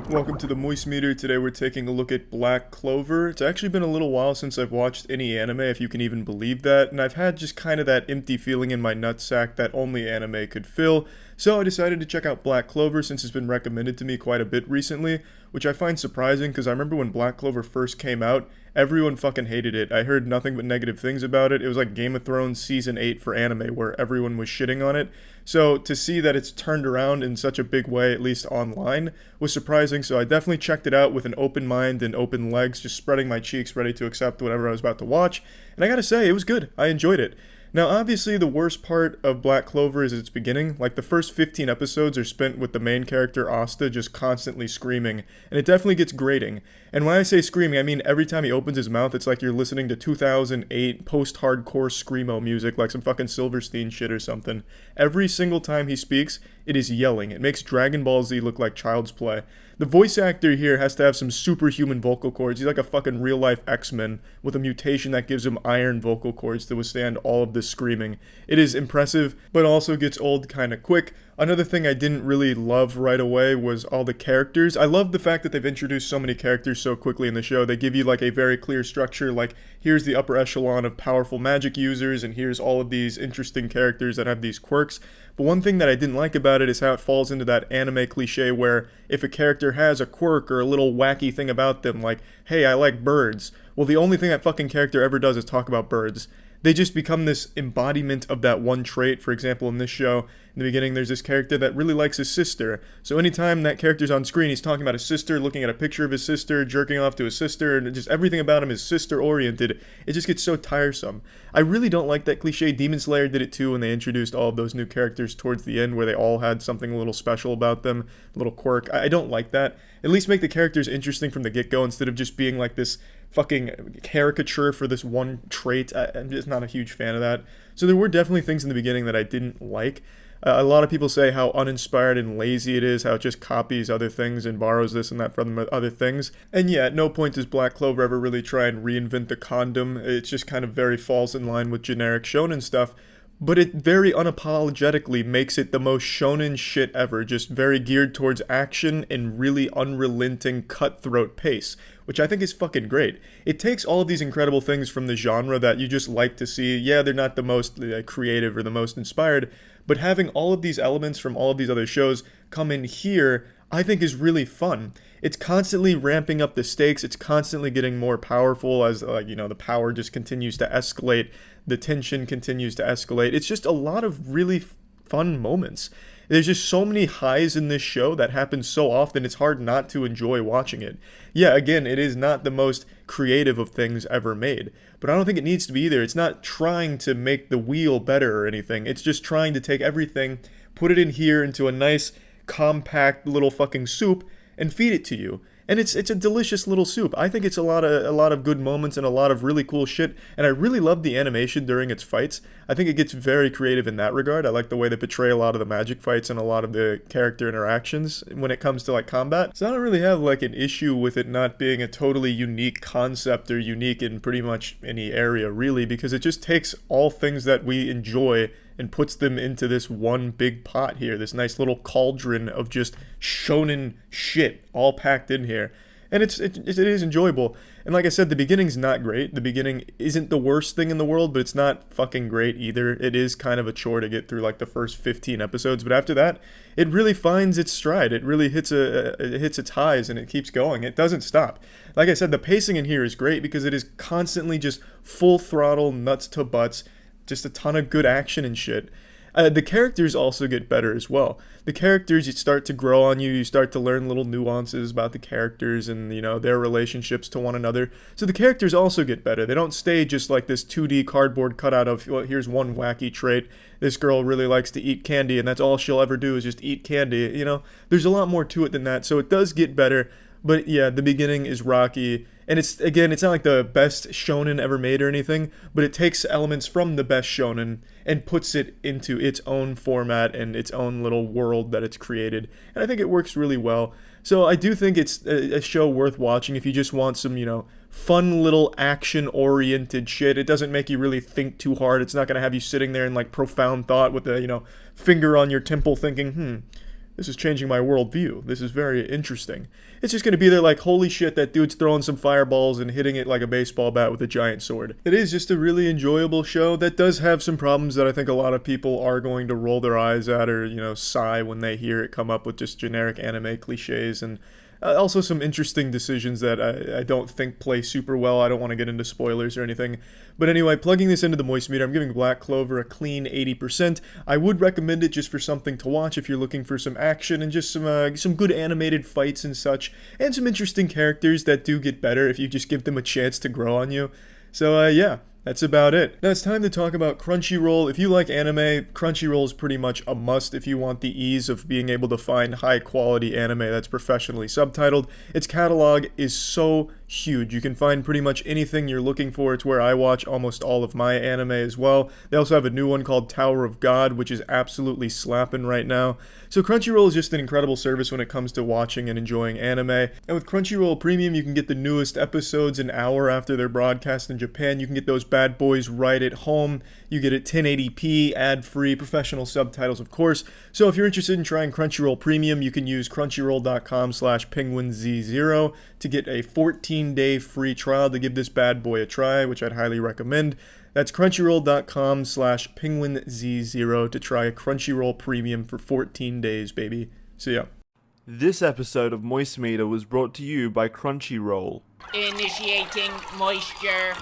Welcome to the Moist Meter. Today we're taking a look at Black Clover. It's actually been a little while since I've watched any anime, if you can even believe that, and I've had just kind of that empty feeling in my nutsack that only anime could fill, so I decided to check out Black Clover since it's been recommended to me quite a bit recently, which I find surprising because I remember when Black Clover first came out, everyone fucking hated it. I heard nothing but negative things about it. It was like Game of Thrones Season 8 for anime where everyone was shitting on it. So to see that it's turned around in such a big way, at least online, was surprising. So I definitely checked it out with an open mind and open legs, just spreading my cheeks ready to accept whatever I was about to watch. And I gotta say, it was good. I enjoyed it. Now, obviously, the worst part of Black Clover is its beginning. Like, the first 15 episodes are spent with the main character, Asta, just constantly screaming. And it definitely gets grating. And when I say screaming, I mean every time he opens his mouth, it's like you're listening to 2008 post-hardcore screamo music, like some fucking Silverstein shit or something. Every single time he speaks, it is yelling. It makes Dragon Ball Z look like child's play. The voice actor here has to have some superhuman vocal cords. He's like a fucking real-life X-Men with a mutation that gives him iron vocal cords to withstand all of this screaming. It is impressive, but also gets old kind of quick. Another thing I didn't really love right away was all the characters. I love the fact that they've introduced so many characters so quickly in the show. They give you like a very clear structure, like here's the upper echelon of powerful magic users, and here's all of these interesting characters that have these quirks. But one thing that I didn't like about it is how it falls into that anime cliche where if a character has a quirk or a little wacky thing about them, like, hey, I like birds, well, the only thing that fucking character ever does is talk about birds. They just become this embodiment of that one trait. For example, in this show, in the beginning, there's this character that really likes his sister. So anytime that character's on screen, he's talking about his sister, looking at a picture of his sister, jerking off to his sister, and just everything about him is sister-oriented. It just gets so tiresome. I really don't like that cliche. Demon Slayer did it too when they introduced all of those new characters towards the end where they all had something a little special about them, a little quirk. I don't like that. At least make the characters interesting from the get-go instead of just being like this fucking caricature for this one trait. I'm just not a huge fan of that. So there were definitely things in the beginning that I didn't like. A lot of people say how uninspired and lazy it is, how it just copies other things and borrows this and that from other things. And yeah, at no point does Black Clover ever really try and reinvent the condom. It just kind of very falls in line with generic shonen stuff. but it very unapologetically makes it the most shonen shit ever, just very geared towards action and really unrelenting cutthroat pace, which I think is fucking great. It takes all of these incredible things from the genre that you just like to see. Yeah, they're not the most creative or the most inspired, but having all of these elements from all of these other shows come in here, I think is really fun. It's constantly ramping up the stakes. It's constantly getting more powerful as, the power just continues to escalate. The tension continues to escalate. It's just a lot of really fun moments. There's just so many highs in this show that happen so often, it's hard not to enjoy watching it. Yeah, again, it is not the most creative of things ever made, but I don't think it needs to be either. It's not trying to make the wheel better or anything. It's just trying to take everything, put it in here into a nice, compact little fucking soup, and feed it to you. And it's a delicious little soup. I think it's a lot of good moments and a lot of really cool shit. And I really love the animation during its fights. I think it gets very creative in that regard. I like the way they portray a lot of the magic fights and a lot of the character interactions when it comes to combat. So I don't really have an issue with it not being a totally unique concept or unique in pretty much any area really, because it just takes all things that we enjoy and puts them into this one big pot here, this nice little cauldron of just shonen shit all packed in here. And it is enjoyable. And like I said, the beginning's not great. The beginning isn't the worst thing in the world, but it's not fucking great either. It is kind of a chore to get through the first 15 episodes, but after that, it really finds its stride. It really hits its highs and it keeps going. It doesn't stop. Like I said, the pacing in here is great because it is constantly just full throttle, nuts to butts, just a ton of good action and shit. The characters also get better as well. The characters, you start to grow on you. You start to learn little nuances about the characters and, their relationships to one another. So the characters also get better. They don't stay just like this 2D cardboard cutout of, well, here's one wacky trait. This girl really likes to eat candy, and that's all she'll ever do is just eat candy. There's a lot more to it than that. So it does get better. But yeah, the beginning is rocky. And it's not like the best shonen ever made or anything, but it takes elements from the best shonen and puts it into its own format and its own little world that it's created. And I think it works really well. So I do think it's a show worth watching if you just want some, fun little action-oriented shit. It doesn't make you really think too hard. It's not going to have you sitting there in profound thought with a, finger on your temple thinking, this is changing my worldview. This is very interesting. It's just going to be there holy shit, that dude's throwing some fireballs and hitting it like a baseball bat with a giant sword. It is just a really enjoyable show that does have some problems that I think a lot of people are going to roll their eyes at or, sigh when they hear it come up with just generic anime cliches and also some interesting decisions that I don't think play super well. I don't want to get into spoilers or anything. But anyway, plugging this into the Moist Meter, I'm giving Black Clover a clean 80%. I would recommend it just for something to watch if you're looking for some action and just some good animated fights and such. And some interesting characters that do get better if you just give them a chance to grow on you. So yeah. That's about it. Now it's time to talk about Crunchyroll. If you like anime, Crunchyroll is pretty much a must if you want the ease of being able to find high quality anime that's professionally subtitled. Its catalog is so huge. You can find pretty much anything you're looking for. It's where I watch almost all of my anime as well. They also have a new one called Tower of God, which is absolutely slapping right now. So Crunchyroll is just an incredible service when it comes to watching and enjoying anime. And with Crunchyroll Premium, you can get the newest episodes an hour after they're broadcast in Japan. You can get those bad boys right at home. You get it 1080p, ad-free, professional subtitles, of course. So if you're interested in trying Crunchyroll Premium, you can use crunchyroll.com/penguinz0 to get a 14-day free trial to give this bad boy a try, which I'd highly recommend. That's crunchyroll.com/penguinz0 to try a Crunchyroll Premium for 14 days, baby. So yeah.
This episode of Moist Meter was brought to you by Crunchyroll.
Initiating moisture.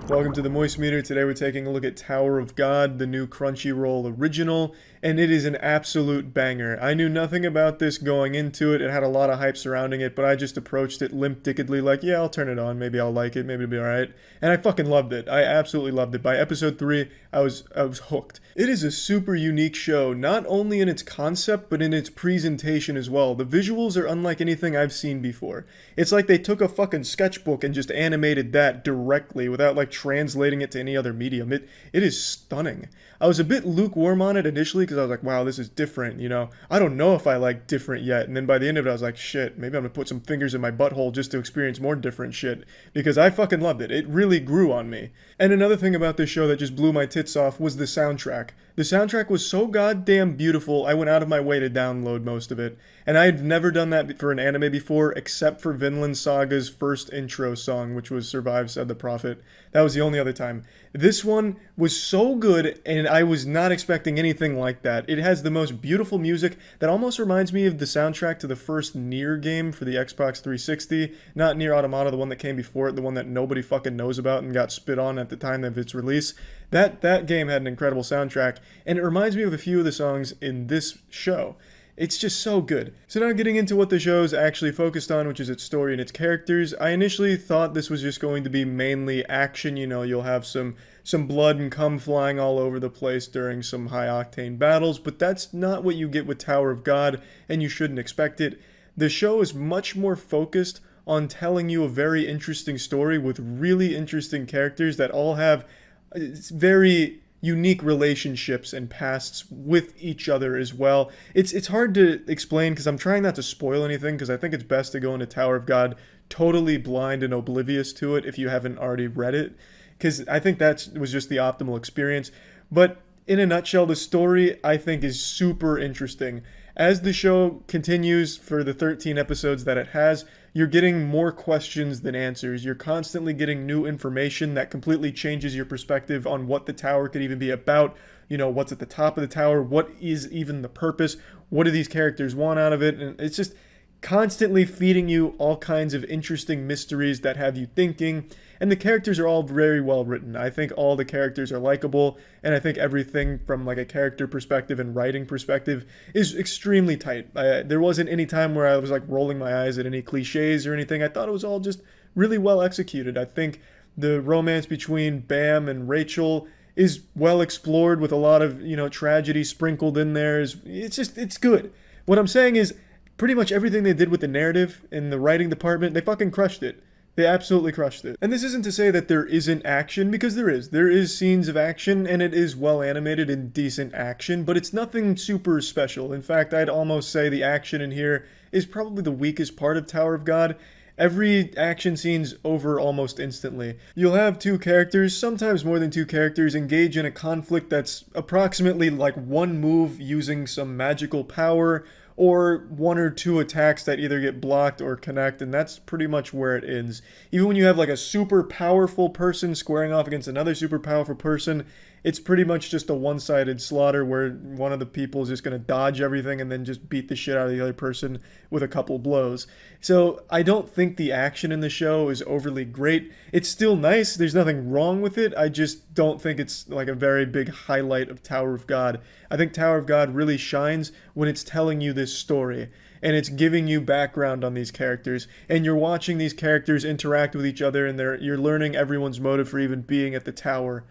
Welcome to the Moist Meter. Today we're taking a look at Tower of God, the new Crunchyroll original, and it is an absolute banger. I knew nothing about this going into it. It had a lot of hype surrounding it, but I just approached it limp-dickedly like, yeah, I'll turn it on. Maybe I'll like it. Maybe it'll be alright. And I fucking loved it. I absolutely loved it. By episode 3, I was hooked. It is a super unique show, not only in its concept, but in its presentation as well. The visuals are unlike anything I've seen before. It's like they took a fucking sketchbook and just animated that directly without translating it to any other medium. It is stunning. I was a bit lukewarm on it initially because I was like, wow, this is different, you know. I don't know if I like different yet. And then by the end of it, I was like, shit, maybe I'm gonna put some fingers in my butthole just to experience more different shit, because I fucking loved it. It really grew on me. And another thing about this show that just blew my tits off was the soundtrack. The soundtrack was so goddamn beautiful, I went out of my way to download most of it. And I had never done that for an anime before, except for Vinland Saga's first intro song, which was Survive Said the Prophet. That was the only other time. This one was so good, and I was not expecting anything like that. It has the most beautiful music that almost reminds me of the soundtrack to the first Nier game for the Xbox 360. Not Nier Automata, the one that came before it, the one that nobody fucking knows about and got spit on at the time of its release. That game had an incredible soundtrack, and it reminds me of a few of the songs in this show. It's just so good. So now getting into what the show is actually focused on, which is its story and its characters. I initially thought this was just going to be mainly action. You know, you'll have some blood and cum flying all over the place during some high-octane battles, but that's not what you get with Tower of God, and you shouldn't expect it. The show is much more focused on telling you a very interesting story with really interesting characters that all have very unique relationships and pasts with each other as well. It's hard to explain because I'm trying not to spoil anything, because I think it's best to go into Tower of God totally blind and oblivious to it if you haven't already read it, because I think that was just the optimal experience. But in a nutshell, the story I think is super interesting. As the show continues for the 13 episodes that it has, you're getting more questions than answers. You're constantly getting new information that completely changes your perspective on what the tower could even be about. You know, what's at the top of the tower? What is even the purpose? What do these characters want out of it? And it's just constantly feeding you all kinds of interesting mysteries that have you thinking. And the characters are all very well written. I think all the characters are likable, and I think everything from like a character perspective and writing perspective is extremely tight. There wasn't any time where I was like rolling my eyes at any cliches or anything. I thought it was all just really well executed. I think the romance between Bam and Rachel is well explored with a lot of, you know, tragedy sprinkled in there. It's good. What I'm saying is pretty much everything they did with the narrative in the writing department, they fucking crushed it. They absolutely crushed it. And this isn't to say that there isn't action, because there is. There is scenes of action, and it is well animated and decent action, but it's nothing super special. In fact, I'd almost say the action in here is probably the weakest part of Tower of God. Every action scene's over almost instantly. You'll have two characters, sometimes more than two characters, engage in a conflict that's approximately like one move using some magical power, or one or two attacks that either get blocked or connect, and that's pretty much where it ends. Even when you have like a super powerful person squaring off against another super powerful person, it's pretty much just a one-sided slaughter where one of the people is just going to dodge everything and then just beat the shit out of the other person with a couple blows. So I don't think the action in the show is overly great. It's still nice. There's nothing wrong with it. I just don't think it's like a very big highlight of Tower of God. I think Tower of God really shines when it's telling you this story, and it's giving you background on these characters, and you're watching these characters interact with each other, and you're learning everyone's motive for even being at the tower.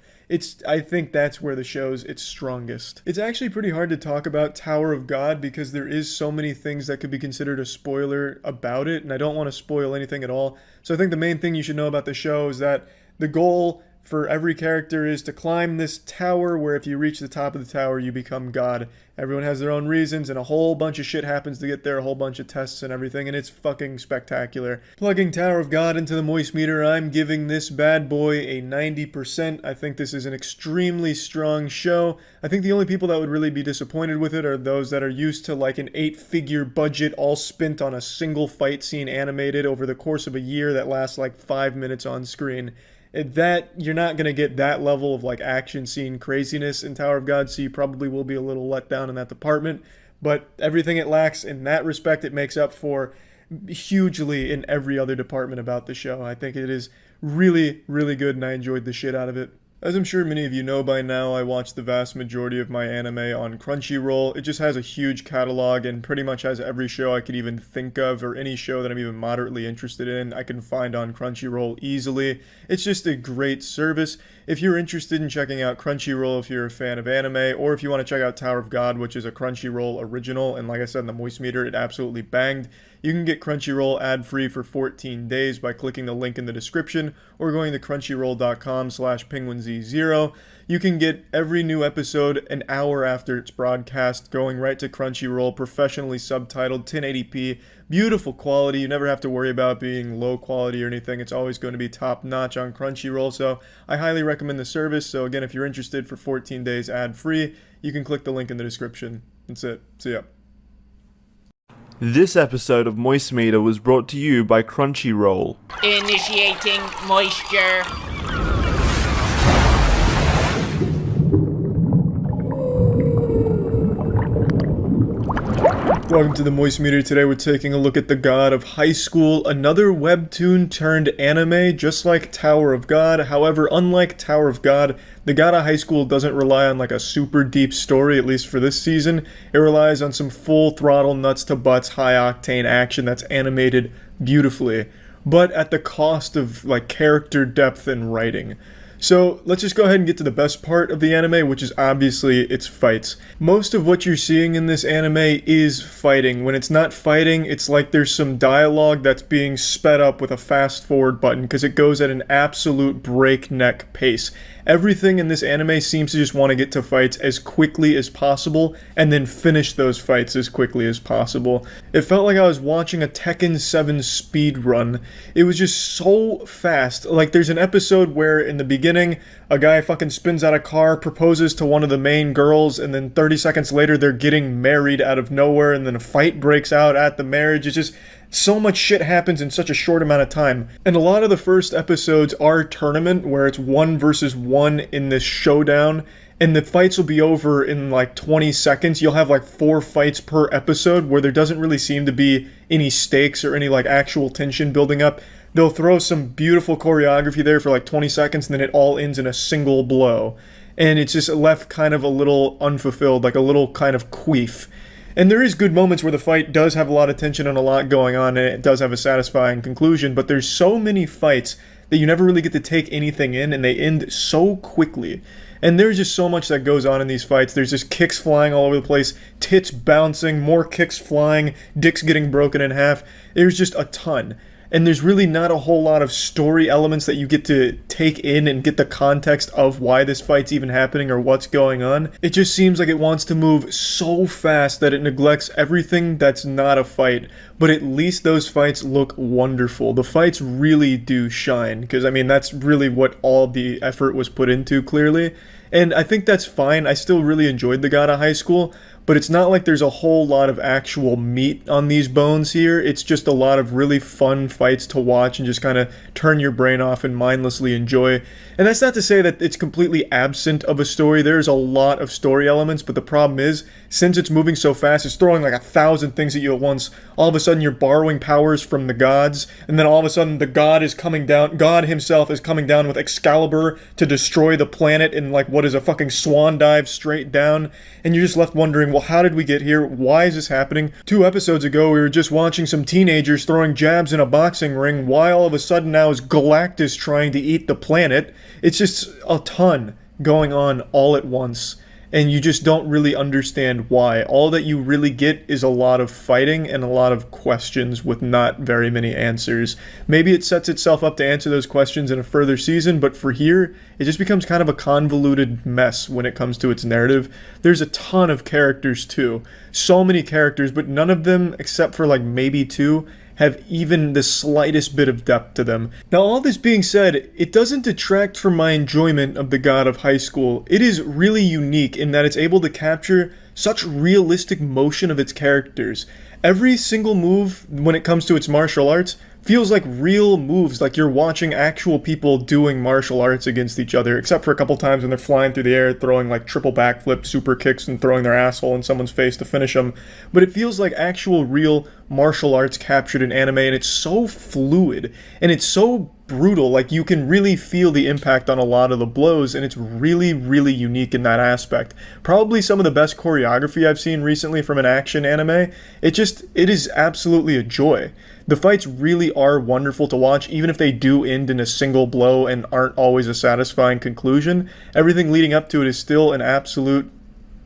I think that's where the show's its strongest. It's actually pretty hard to talk about Tower of God because there is so many things that could be considered a spoiler about it, and I don't want to spoil anything at all. So I think the main thing you should know about the show is that the goal for every character is to climb this tower where if you reach the top of the tower, you become God. Everyone has their own reasons, and a whole bunch of shit happens to get there, a whole bunch of tests and everything, and it's fucking spectacular. Plugging Tower of God into the Moist meter, I'm giving this bad boy a 90%. I think this is an extremely strong show. I think the only people that would really be disappointed with it are those that are used to like an 8-figure budget all spent on a single fight scene animated over the course of a year that lasts like 5 minutes on screen. That you're not going to get that level of like action scene craziness in Tower of God, so you probably will be a little let down in that department. But everything it lacks in that respect, it makes up for hugely in every other department about the show. I think it is really, really good, and I enjoyed the shit out of it. As I'm sure many of you know by now, I watch the vast majority of my anime on Crunchyroll. It just has a huge catalog and pretty much has every show I could even think of, or any show that I'm even moderately interested in, I can find on Crunchyroll easily. It's just a great service. If you're interested in checking out Crunchyroll, if you're a fan of anime, or if you want to check out Tower of God, which is a Crunchyroll original, and like I said in the Moistmeter, it absolutely banged, you can get Crunchyroll ad-free for 14 days by clicking the link in the description or going to crunchyroll.com/penguinz0. You can get every new episode an hour after its broadcast, going right to Crunchyroll, professionally subtitled, 1080p, beautiful quality. You never have to worry about being low quality or anything. It's always going to be top-notch on Crunchyroll, so I highly recommend the service. So again, if you're interested for 14 days ad-free, you can click the link in the description. That's it. See ya.
This episode of Moistmeter was brought to you by Crunchyroll.
Initiating moisture.
Welcome to the Moistmeter. Today we're taking a look at The God of High School, another webtoon turned anime, just like Tower of God. However, unlike Tower of God, The God of High School doesn't rely on like a super deep story, at least for this season. It relies on some full throttle, nuts to butts, high octane action that's animated beautifully, but at the cost of like character depth and writing. So let's just go ahead and get to the best part of the anime, which is obviously its fights. Most of what you're seeing in this anime is fighting. When it's not fighting, it's like there's some dialogue that's being sped up with a fast forward button because it goes at an absolute breakneck pace. Everything in this anime seems to just want to get to fights as quickly as possible and then finish those fights as quickly as possible. It felt like I was watching a Tekken 7 speed run. It was just so fast. Like there's an episode where in the beginning a guy fucking spins out a car, proposes to one of the main girls, and then 30 seconds later they're getting married out of nowhere, and then a fight breaks out at the marriage. It's just so much shit happens in such a short amount of time. And a lot of the first episodes are tournament where it's 1 versus 1 in this showdown, and the fights will be over in like 20 seconds. You'll have like 4 fights per episode where there doesn't really seem to be any stakes or any like actual tension building up. They'll throw some beautiful choreography there for like 20 seconds and then it all ends in a single blow. And it's just left kind of a little unfulfilled, like a little kind of queef. And there is good moments where the fight does have a lot of tension and a lot going on, and it does have a satisfying conclusion, but there's so many fights that you never really get to take anything in, and they end so quickly. And there's just so much that goes on in these fights. There's just kicks flying all over the place, tits bouncing, more kicks flying, dicks getting broken in half. There's just a ton. And there's really not a whole lot of story elements that you get to take in and get the context of why this fight's even happening or what's going on. It just seems like it wants to move so fast that it neglects everything that's not a fight. But at least those fights look wonderful. The fights really do shine, because I mean that's really what all the effort was put into, clearly. And I think that's fine. I still really enjoyed The God of High School, but it's not like there's a whole lot of actual meat on these bones here. It's just a lot of really fun fights to watch and just kind of turn your brain off and mindlessly enjoy. And that's not to say that it's completely absent of a story. There's a lot of story elements, but the problem is, since it's moving so fast, it's throwing like 1,000 things at you at once. All of a sudden you're borrowing powers from the gods, and then all of a sudden the god is coming down, God himself is coming down with Excalibur to destroy the planet in like what is a fucking swan dive straight down, and you're just left wondering, well, how did we get here? Why is this happening? 2 episodes ago, we were just watching some teenagers throwing jabs in a boxing ring. Why all of a sudden now is Galactus trying to eat the planet? It's just a ton going on all at once, and you just don't really understand why. All that you really get is a lot of fighting and a lot of questions with not very many answers. Maybe it sets itself up to answer those questions in a further season, but for here, it just becomes kind of a convoluted mess when it comes to its narrative. There's a ton of characters too. So many characters, but none of them, except for like maybe 2, have even the slightest bit of depth to them. Now, all this being said, it doesn't detract from my enjoyment of The God of High School. It is really unique in that it's able to capture such realistic motion of its characters. Every single move, when it comes to its martial arts, feels like real moves, like you're watching actual people doing martial arts against each other, except for a couple times when they're flying through the air, throwing like triple backflip, super kicks, and throwing their asshole in someone's face to finish them. But it feels like actual real martial arts captured in anime, and it's so fluid, and it's so brutal. Like, you can really feel the impact on a lot of the blows, and it's really, really unique in that aspect. Probably some of the best choreography I've seen recently from an action anime. It is absolutely a joy. The fights really are wonderful to watch, even if they do end in a single blow and aren't always a satisfying conclusion. Everything leading up to it is still an absolute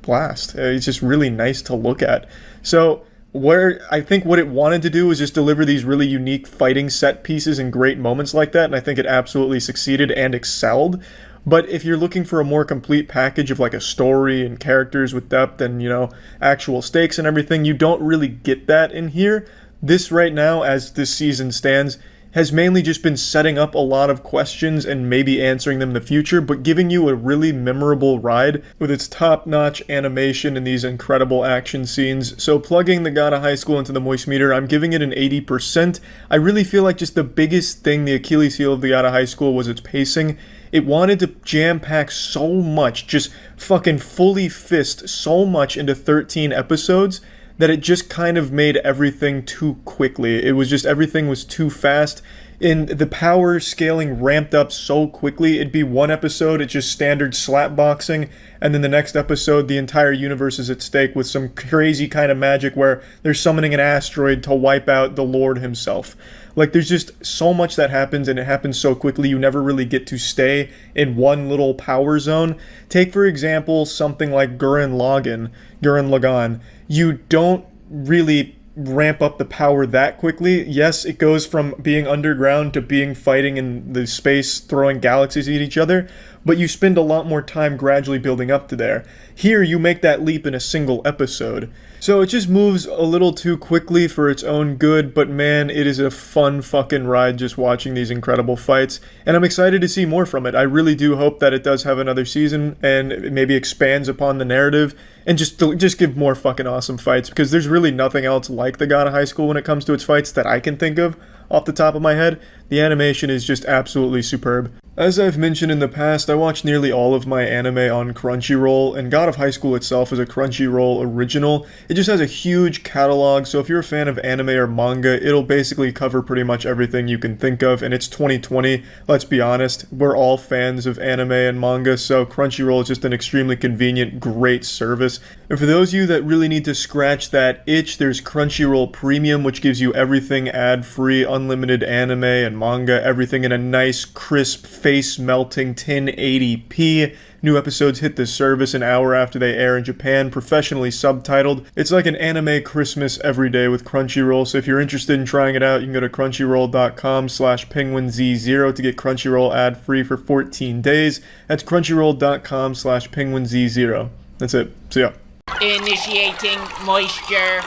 blast. It's just really nice to look at. So, where I think what it wanted to do was just deliver these really unique fighting set pieces and great moments like that, and I think it absolutely succeeded and excelled. But if you're looking for a more complete package of like a story and characters with depth and, actual stakes and everything, you don't really get that in here. This right now, as this season stands, has mainly just been setting up a lot of questions and maybe answering them in the future, but giving you a really memorable ride with its top-notch animation and these incredible action scenes. So plugging the God of High School into the Moist Meter, I'm giving it an 80%. I really feel like just the biggest thing, the Achilles heel of the God of High School, was its pacing. It wanted to jam-pack so much, just fucking fully fist so much into 13 episodes, that it just kind of made everything too quickly. It was just, everything was too fast. And the power scaling ramped up so quickly. It'd be one episode, it's just standard slap boxing, and then the next episode, the entire universe is at stake with some crazy kind of magic where they're summoning an asteroid to wipe out the Lord himself. Like, there's just so much that happens, and it happens so quickly, you never really get to stay in one little power zone. Take, for example, something like Gurren Lagann. You don't really ramp up the power that quickly. Yes, it goes from being underground to being fighting in the space, throwing galaxies at each other, but you spend a lot more time gradually building up to there. Here, you make that leap in a single episode. So it just moves a little too quickly for its own good, but man, it is a fun fucking ride just watching these incredible fights, and I'm excited to see more from it. I really do hope that it does have another season, and it maybe expands upon the narrative, and just give more fucking awesome fights, because there's really nothing else like the God of High School when it comes to its fights that I can think of off the top of my head. The animation is just absolutely superb. As I've mentioned in the past, I watch nearly all of my anime on Crunchyroll, and God of High School itself is a Crunchyroll original. It just has a huge catalog, so if you're a fan of anime or manga, it'll basically cover pretty much everything you can think of, and it's 2020, let's be honest, we're all fans of anime and manga, so Crunchyroll is just an extremely convenient, great service. And for those of you that really need to scratch that itch, there's Crunchyroll Premium, which gives you everything ad-free, unlimited anime and manga, everything in a nice, crisp, face-melting 1080p. New episodes hit the service an hour after they air in Japan, professionally subtitled. It's like an anime Christmas every day with Crunchyroll, so if you're interested in trying it out, you can go to crunchyroll.com/penguinz0 to get Crunchyroll ad-free for 14 days. That's crunchyroll.com/penguinz0. That's it. See ya.
Initiating moisture.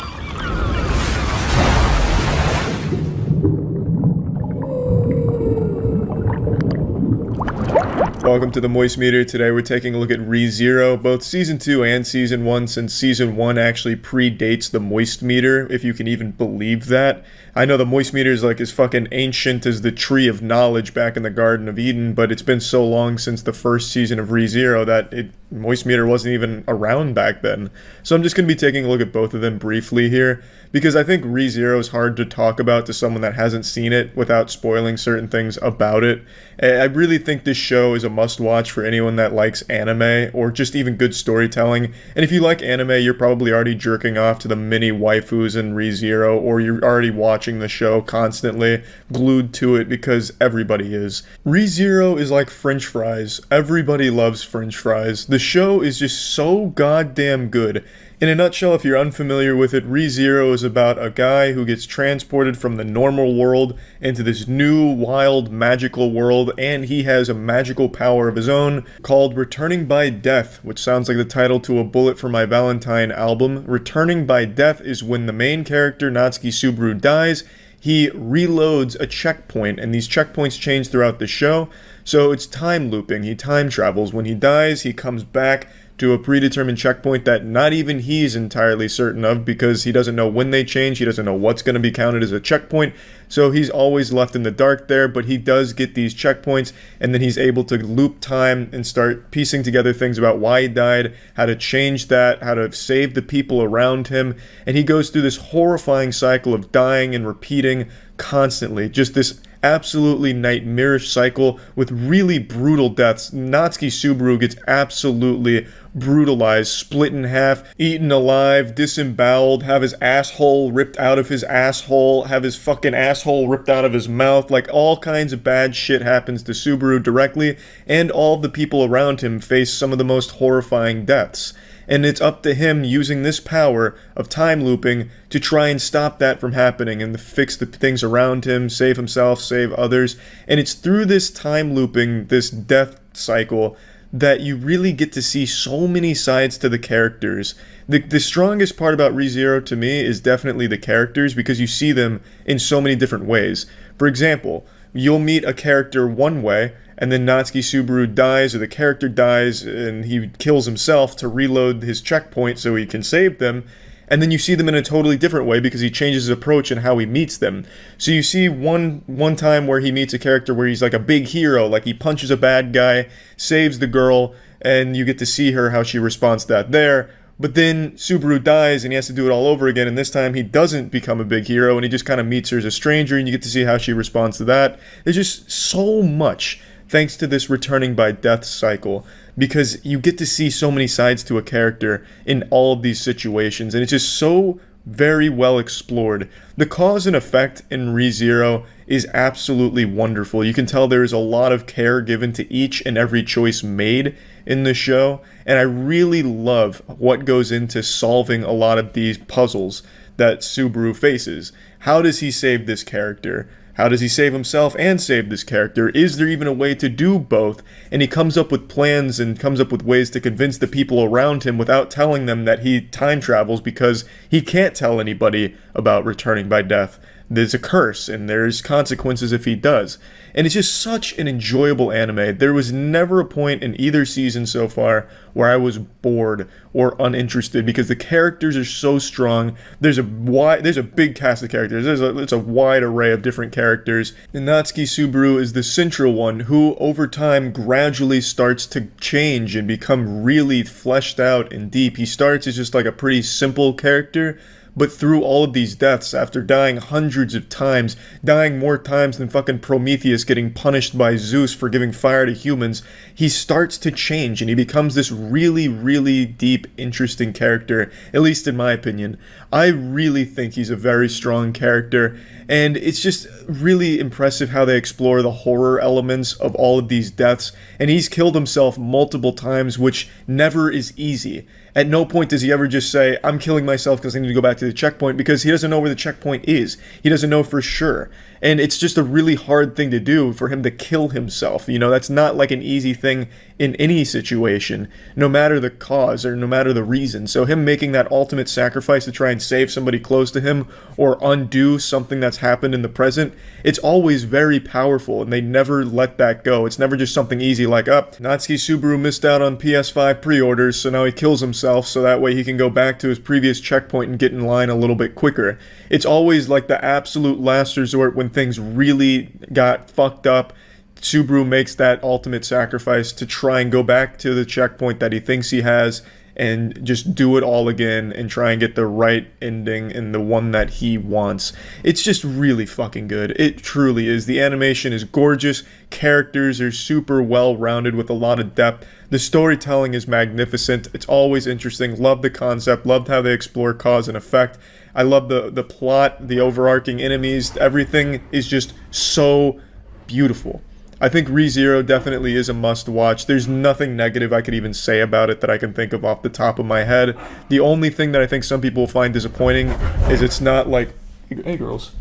Welcome to the Moist Meter. Today we're taking a look at Re:Zero, both Season 2 and Season 1, since Season 1 actually predates the Moist Meter, if you can even believe that. I know the Moist Meter is like as fucking ancient as the Tree of Knowledge back in the Garden of Eden, but it's been so long since the first season of Re:Zero that Moist Meter wasn't even around back then. So I'm just going to be taking a look at both of them briefly here, because I think Re:Zero is hard to talk about to someone that hasn't seen it without spoiling certain things about it. I really think this show is a must-watch for anyone that likes anime, or just even good storytelling. And if you like anime, you're probably already jerking off to the mini waifus in Re:Zero, or you're already watching the show constantly, glued to it, because everybody is. Re:Zero is like French fries. Everybody loves French fries. The show is just so goddamn good. In a nutshell, if you're unfamiliar with it, Re:Zero is about a guy who gets transported from the normal world into this new, wild, magical world, and he has a magical power of his own called Returning by Death, which sounds like the title to a Bullet for My Valentine album. Returning by Death is when the main character, Natsuki Subaru, dies. He reloads a checkpoint, and these checkpoints change throughout the show, so it's time looping. He time travels. When he dies, he comes back to a predetermined checkpoint that not even he's entirely certain of, because he doesn't know when they change, he doesn't know what's going to be counted as a checkpoint, so he's always left in the dark there, but he does get these checkpoints, and then he's able to loop time and start piecing together things about why he died, how to change that, how to save the people around him, and he goes through this horrifying cycle of dying and repeating constantly, just this absolutely nightmarish cycle with really brutal deaths. Natsuki Subaru gets absolutely brutalized, split in half, eaten alive, disemboweled, have his asshole ripped out of his asshole, have his fucking asshole ripped out of his mouth. Like, all kinds of bad shit happens to Subaru directly, and all the people around him face some of the most horrifying deaths. And it's up to him using this power of time looping to try and stop that from happening and to fix the things around him, save himself, save others. And it's through this time looping, this death cycle, that you really get to see so many sides to the characters. The strongest part about ReZero to me is definitely the characters, because you see them in so many different ways. For example, you'll meet a character one way, and then Natsuki Subaru dies, or the character dies, and he kills himself to reload his checkpoint so he can save them. And then you see them in a totally different way because he changes his approach and how he meets them. So you see one time where he meets a character where he's like a big hero, like he punches a bad guy, saves the girl, and you get to see her, how she responds to that there. But then Subaru dies and he has to do it all over again, and this time he doesn't become a big hero and he just kind of meets her as a stranger, and you get to see how she responds to that. There's just so much thanks to this returning by death cycle, because you get to see so many sides to a character in all of these situations, and it's just so very well explored. The cause and effect in ReZero is absolutely wonderful. You can tell there is a lot of care given to each and every choice made in the show, and I really love what goes into solving a lot of these puzzles that Subaru faces. How does he save this character? How does he save himself and save this character? Is there even a way to do both? And he comes up with plans and comes up with ways to convince the people around him without telling them that he time travels, because he can't tell anybody about returning by death. There's a curse, and there's consequences if he does. And it's just such an enjoyable anime. There was never a point in either season so far where I was bored or uninterested, because the characters are so strong. There's a big cast of characters. It's a wide array of different characters. And Natsuki Subaru is the central one, who over time gradually starts to change and become really fleshed out and deep. He starts as just like a pretty simple character, but through all of these deaths, after dying hundreds of times, dying more times than fucking Prometheus getting punished by Zeus for giving fire to humans, he starts to change and he becomes this really, really deep, interesting character, at least in my opinion. I really think he's a very strong character, and it's just really impressive how they explore the horror elements of all of these deaths, and he's killed himself multiple times, which never is easy. At no point does he ever just say, I'm killing myself because I need to go back to the checkpoint, because he doesn't know where the checkpoint is. He doesn't know for sure. And it's just a really hard thing to do for him to kill himself. You know, that's not like an easy thing in any situation, no matter the cause or no matter the reason. So him making that ultimate sacrifice to try and save somebody close to him or undo something that's happened in the present, it's always very powerful, and they never let that go. It's never just something easy like, Natsuki Subaru missed out on PS5 pre-orders, so now he kills himself so that way he can go back to his previous checkpoint and get in line a little bit quicker. It's always like the absolute last resort when things really got fucked up. Subaru makes that ultimate sacrifice to try and go back to the checkpoint that he thinks he has and just do it all again and try and get the right ending and the one that he wants. It's just really fucking good. It truly is. The animation is gorgeous. Characters are super well-rounded with a lot of depth. The storytelling is magnificent. It's always interesting. Love the concept. Loved how they explore cause and effect. I love the plot, the overarching enemies. Everything is just so beautiful. I think ReZero definitely is a must-watch. There's nothing negative I could even say about it that I can think of off the top of my head. The only thing that I think some people will find disappointing is it's not like... Hey, girls.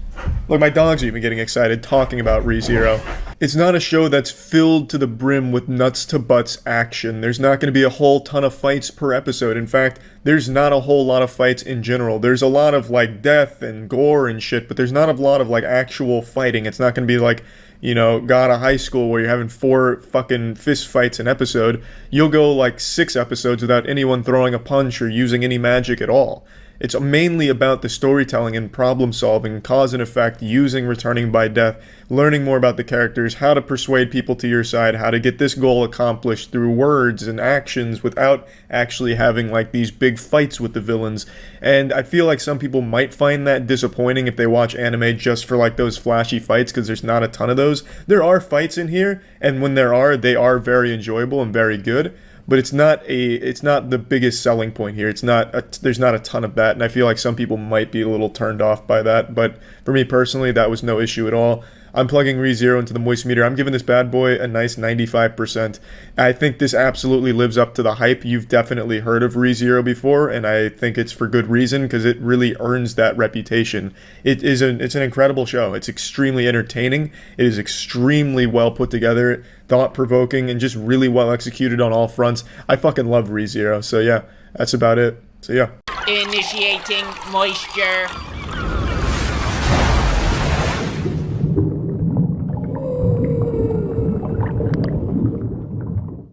Look, my dogs are even getting excited talking about ReZero. It's not a show that's filled to the brim with nuts-to-butts action. There's not going to be a whole ton of fights per episode. In fact, there's not a whole lot of fights in general. There's a lot of, like, death and gore and shit, but there's not a lot of, like, actual fighting. It's not going to be like... You know, God of High School where you're having 4 fucking fist fights an episode. You'll go like 6 episodes without anyone throwing a punch or using any magic at all. It's mainly about the storytelling and problem solving, cause and effect, using returning by death, learning more about the characters, how to persuade people to your side, how to get this goal accomplished through words and actions without actually having like these big fights with the villains. And I feel like some people might find that disappointing if they watch anime just for like those flashy fights, because there's not a ton of those. There are fights in here, and when there are, they are very enjoyable and very good. But it's not the biggest selling point here. There's not a ton of that, and I feel like some people might be a little turned off by that. But for me personally, that was no issue at all. I'm plugging ReZero into the moist meter. I'm giving this bad boy a nice 95%. I think this absolutely lives up to the hype. You've definitely heard of ReZero before, and I think it's for good reason, because it really earns that reputation. It's an incredible show. It's extremely entertaining. It is extremely well put together, thought-provoking, and just really well executed on all fronts. I fucking love ReZero. So yeah, that's about it. So yeah.
Initiating moisture.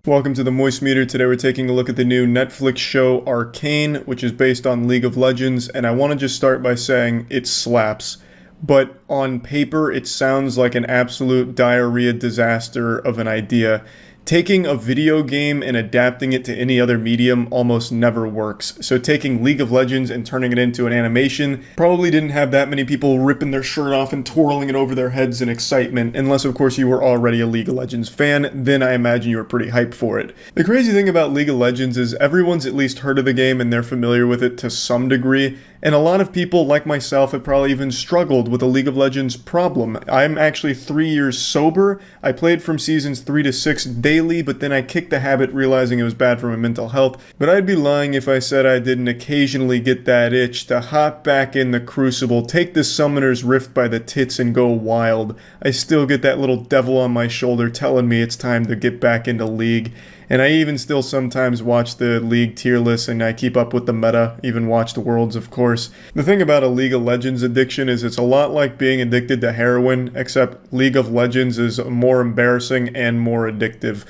Welcome to the Moist Meter. Today we're taking a look at the new Netflix show Arcane, which is based on League of Legends, and I want to just start by saying it slaps. But on paper, it sounds like an absolute diarrhea disaster of an idea. Taking a video game and adapting it to any other medium almost never works. So taking League of Legends and turning it into an animation probably didn't have that many people ripping their shirt off and twirling it over their heads in excitement, unless of course you were already a League of Legends fan. Then I imagine you were pretty hyped for it. The crazy thing about League of Legends is everyone's at least heard of the game and they're familiar with it to some degree. And a lot of people, like myself, have probably even struggled with a League of Legends problem. I'm actually 3 years sober. I played from seasons 3 to 6 daily, but then I kicked the habit realizing it was bad for my mental health. But I'd be lying if I said I didn't occasionally get that itch to hop back in the Crucible, take the Summoner's Rift by the tits and go wild. I still get that little devil on my shoulder telling me it's time to get back into League. And I even still sometimes watch the League tier list, and I keep up with the meta, even watch the Worlds, of course. The thing about a League of Legends addiction is it's a lot like being addicted to heroin, except League of Legends is more embarrassing and more addictive.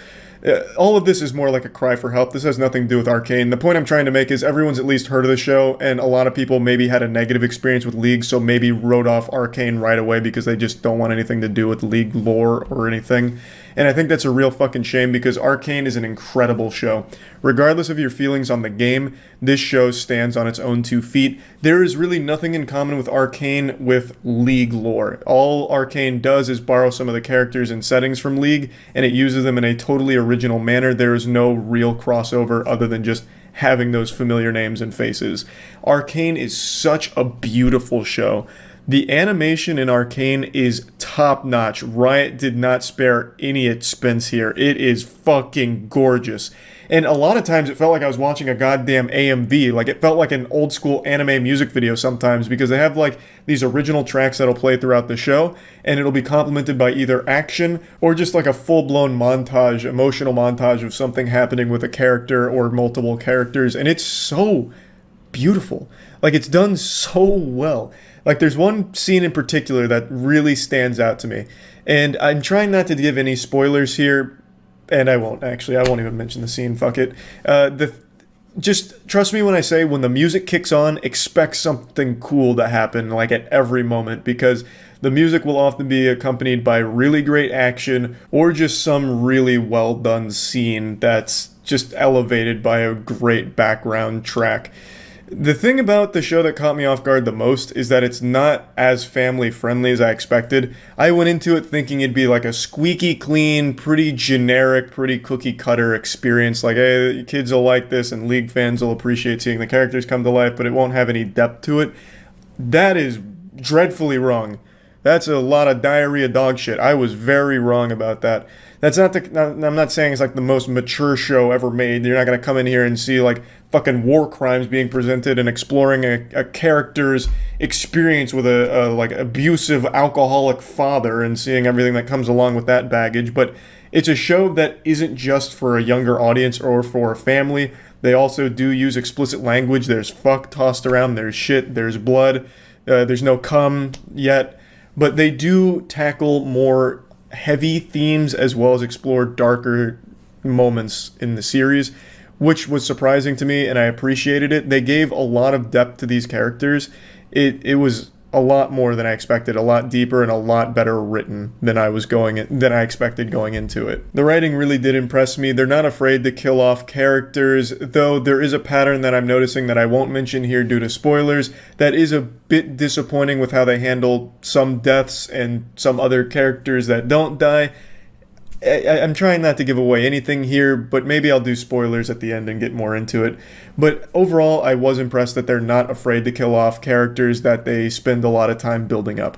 All of this is more like a cry for help. This has nothing to do with Arcane. The point I'm trying to make is everyone's at least heard of the show, and a lot of people maybe had a negative experience with League, so maybe wrote off Arcane right away because they just don't want anything to do with League lore or anything. And I think that's a real fucking shame, because Arcane is an incredible show. Regardless of your feelings on the game, this show stands on its own 2 feet. There is really nothing in common with Arcane with League lore. All Arcane does is borrow some of the characters and settings from League, and it uses them in a totally original manner. There is no real crossover other than just having those familiar names and faces. Arcane is such a beautiful show. The animation in Arcane is top-notch. Riot did not spare any expense here. It is fucking gorgeous. And a lot of times it felt like I was watching a goddamn AMV. Like, it felt like an old-school anime music video sometimes, because they have, like, these original tracks that'll play throughout the show, and it'll be complemented by either action or just like a full-blown montage, emotional montage of something happening with a character or multiple characters, and it's so beautiful. Like, it's done so well. Like, there's one scene in particular that really stands out to me, and I'm trying not to give any spoilers here, and I won't even mention the scene, fuck it. Just trust me when I say, when the music kicks on, expect something cool to happen, like, at every moment, because the music will often be accompanied by really great action, or just some really well done scene that's just elevated by a great background track. The thing about the show that caught me off guard the most is that it's not as family friendly as I expected. I went into it thinking it'd be like a squeaky clean, pretty generic, pretty cookie cutter experience. Like, hey, kids will like this and League fans will appreciate seeing the characters come to life, but it won't have any depth to it. That is dreadfully wrong. That's a lot of diarrhea dog shit. I was very wrong about that. That's I'm not saying it's like the most mature show ever made. You're not going to come in here and see like fucking war crimes being presented and exploring a character's experience with a like abusive alcoholic father and seeing everything that comes along with that baggage. But it's a show that isn't just for a younger audience or for a family. They also do use explicit language. There's fuck tossed around. There's shit. There's blood. There's no cum yet. But they do tackle more heavy themes as well as explore darker moments in the series, which was surprising to me, and I appreciated it. They gave a lot of depth to these characters. It was a lot more than I expected, a lot deeper and a lot better written than I expected going into it. The writing really did impress me. They're not afraid to kill off characters, though there is a pattern that I'm noticing that I won't mention here due to spoilers that is a bit disappointing with how they handle some deaths and some other characters that don't die. I'm trying not to give away anything here, but maybe I'll do spoilers at the end and get more into it. But overall, I was impressed that they're not afraid to kill off characters that they spend a lot of time building up.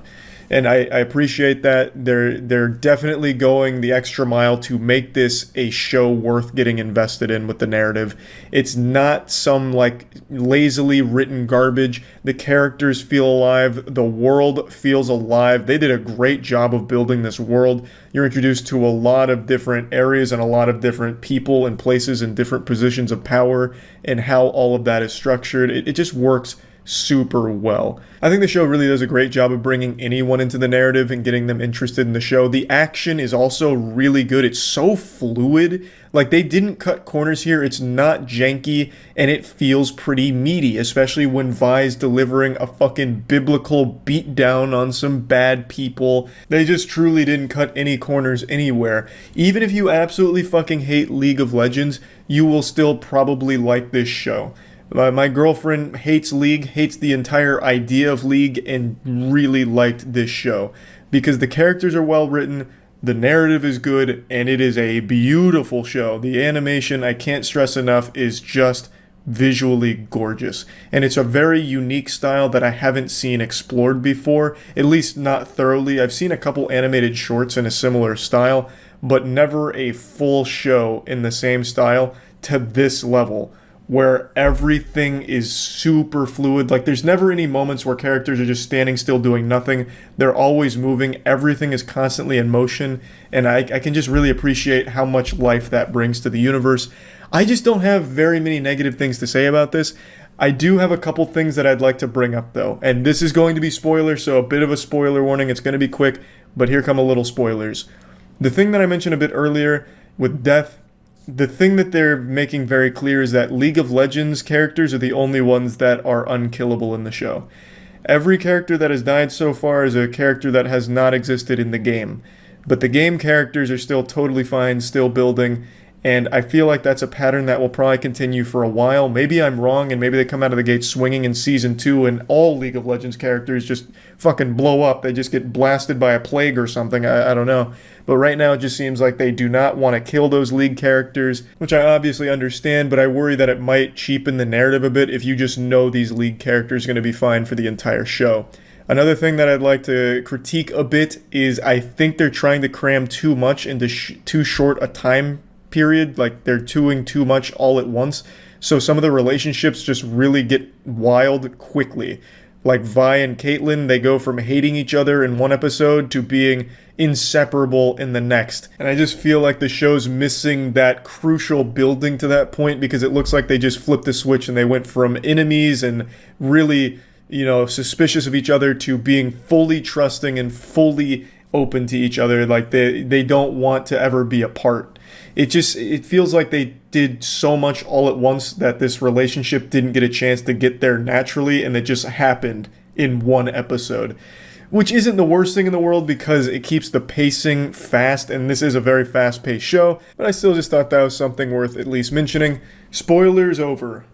And I appreciate that. They're definitely going the extra mile to make this a show worth getting invested in with the narrative. It's not some like lazily written garbage. The characters feel alive. The world feels alive. They did a great job of building this world. You're introduced to a lot of different areas and a lot of different people and places and different positions of power and how all of that is structured. It just works super well. I think the show really does a great job of bringing anyone into the narrative and getting them interested in the show. The action is also really good. It's so fluid. Like, they didn't cut corners here. It's not janky, and it feels pretty meaty, especially when Vi's delivering a fucking biblical beatdown on some bad people. They just truly didn't cut any corners anywhere. Even if you absolutely fucking hate League of Legends, you will still probably like this show. My girlfriend hates League, hates the entire idea of League, and really liked this show because the characters are well written, the narrative is good, and it is a beautiful show. The animation, I can't stress enough, is just visually gorgeous. And it's a very unique style that I haven't seen explored before, at least not thoroughly. I've seen a couple animated shorts in a similar style, but never a full show in the same style to this level, where everything is super fluid. Like, there's never any moments where characters are just standing still doing nothing. They're always moving. Everything is constantly in motion, and I can just really appreciate how much life that brings to the universe. I just don't have very many negative things to say about this. I do have a couple things that I'd like to bring up, though, and this is going to be spoilers, so a bit of a spoiler warning. It's going to be quick, but here come a little spoilers. The thing that I mentioned a bit earlier with death, the thing that they're making very clear is that League of Legends characters are the only ones that are unkillable in the show. Every character that has died so far is a character that has not existed in the game. But the game characters are still totally fine, still building, and I feel like that's a pattern that will probably continue for a while. Maybe I'm wrong, and maybe they come out of the gate swinging in Season 2 and all League of Legends characters just fucking blow up. They just get blasted by a plague or something. I don't know. But right now it just seems like they do not want to kill those League characters, which I obviously understand, but I worry that it might cheapen the narrative a bit if you just know these League characters are going to be fine for the entire show. Another thing that I'd like to critique a bit is I think they're trying to cram too much into too short a time period. Like, they're doing too much all at once, so some of the relationships just really get wild quickly. Like Vi and Caitlyn, they go from hating each other in one episode to being inseparable in the next. And I just feel like the show's missing that crucial building to that point, because it looks like they just flipped the switch and they went from enemies and really, suspicious of each other to being fully trusting and fully open to each other. Like, they don't want to ever be apart. It feels like they did so much all at once that this relationship didn't get a chance to get there naturally, and it just happened in one episode. Which isn't the worst thing in the world because it keeps the pacing fast, and this is a very fast-paced show, but I still just thought that was something worth at least mentioning. Spoilers over.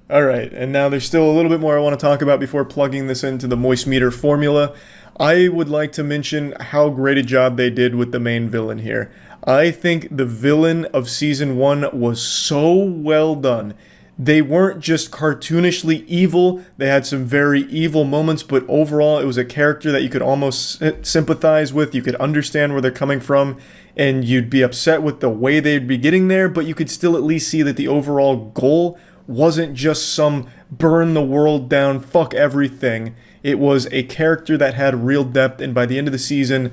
Alright, and now there's still a little bit more I want to talk about before plugging this into the Moistcr1tikal formula. I would like to mention how great a job they did with the main villain here. I think the villain of Season 1 was so well done. They weren't just cartoonishly evil, they had some very evil moments, but overall it was a character that you could almost sympathize with, you could understand where they're coming from, and you'd be upset with the way they'd be getting there, but you could still at least see that the overall goal wasn't just some burn the world down, fuck everything. It was a character that had real depth, and by the end of the season,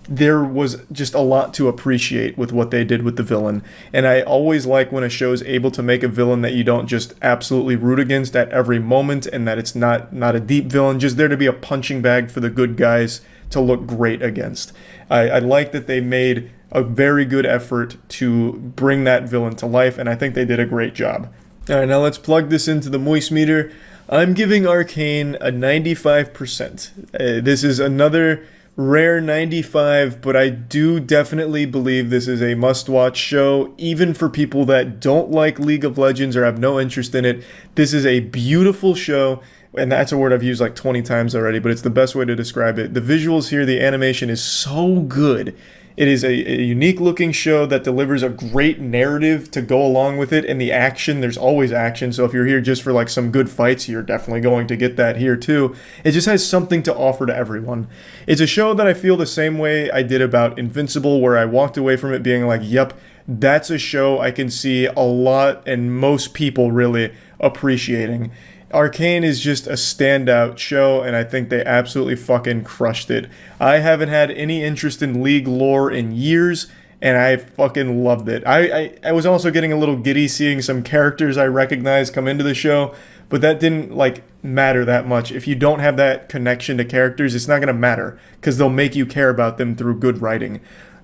there was just a lot to appreciate with what they did with the villain. And I always like when a show is able to make a villain that you don't just absolutely root against at every moment, and that it's not a deep villain, just there to be a punching bag for the good guys to look great against. I like that they made a very good effort to bring that villain to life, and I think they did a great job. Alright, now let's plug this into the Moist meter. I'm giving Arcane a 95%. This is another rare 95, but I do definitely believe this is a must-watch show, even for people that don't like League of Legends or have no interest in it. This is a beautiful show, and that's a word I've used like 20 times already, but it's the best way to describe it. The visuals here, the animation is so good. It is a unique-looking show that delivers a great narrative to go along with it, and the action, there's always action, so if you're here just for like some good fights, you're definitely going to get that here too. It just has something to offer to everyone. It's a show that I feel the same way I did about Invincible, where I walked away from it being like, yep, that's a show I can see a lot and most people really appreciating. Arcane is just a standout show, and I think they absolutely fucking crushed it. I haven't had any interest in League lore in years, and I fucking loved it. I was also getting a little giddy seeing some characters I recognized come into the show, but that didn't, like, matter that much. If you don't have that connection to characters, it's not gonna matter, because they'll make you care about them through good writing.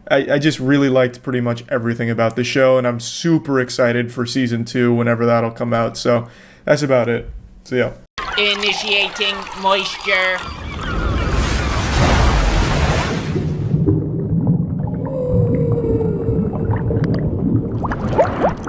I just really liked pretty much everything about the show, and I'm super excited for Season 2 whenever that'll come out, so that's about it. So yeah.
Initiating moisture.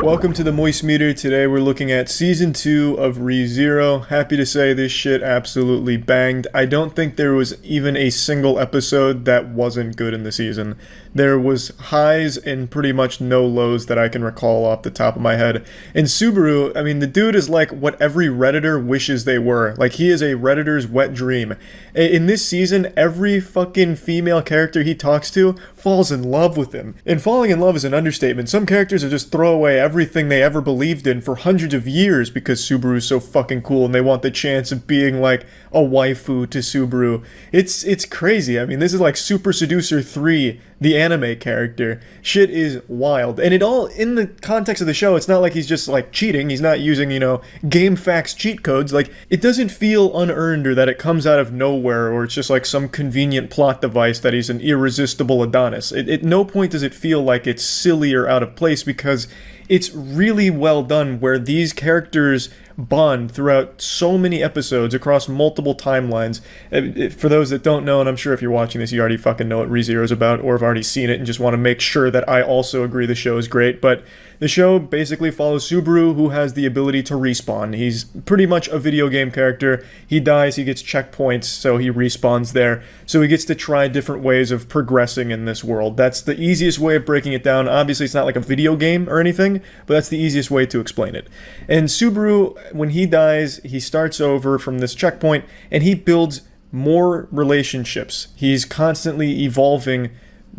Welcome to the Moist Meter. Today we're looking at Season 2 of ReZero. Happy to say this shit absolutely banged. I don't think there was even a single episode that wasn't good in the season. There was highs and pretty much no lows that I can recall off the top of my head. And Subaru, I mean, the dude is like what every Redditor wishes they were. Like, he is a Redditor's wet dream. In this season, every fucking female character he talks to falls in love with him. And falling in love is an understatement. Some characters are just throw away everything they ever believed in for hundreds of years because Subaru's so fucking cool and they want the chance of being like a waifu to Subaru. It's crazy. I mean, this is like Super Seducer 3, the anime character. Shit is wild. And it all, in the context of the show, it's not like he's just like cheating. He's not using, game facts cheat codes. Like, it doesn't feel unearned or that it comes out of nowhere or it's just like some convenient plot device that he's an irresistible Adonis. At no point does it feel like it's silly or out of place because it's really well done where these characters bond throughout so many episodes across multiple timelines. For those that don't know, and I'm sure if you're watching this you already fucking know what ReZero is about or have already seen it and just want to make sure that I also agree the show is great, but the show basically follows Subaru, who has the ability to respawn. He's pretty much a video game character. He dies, he gets checkpoints, so he respawns there. So he gets to try different ways of progressing in this world. That's the easiest way of breaking it down. Obviously, it's not like a video game or anything, but that's the easiest way to explain it. And Subaru, when he dies, he starts over from this checkpoint, and he builds more relationships. He's constantly evolving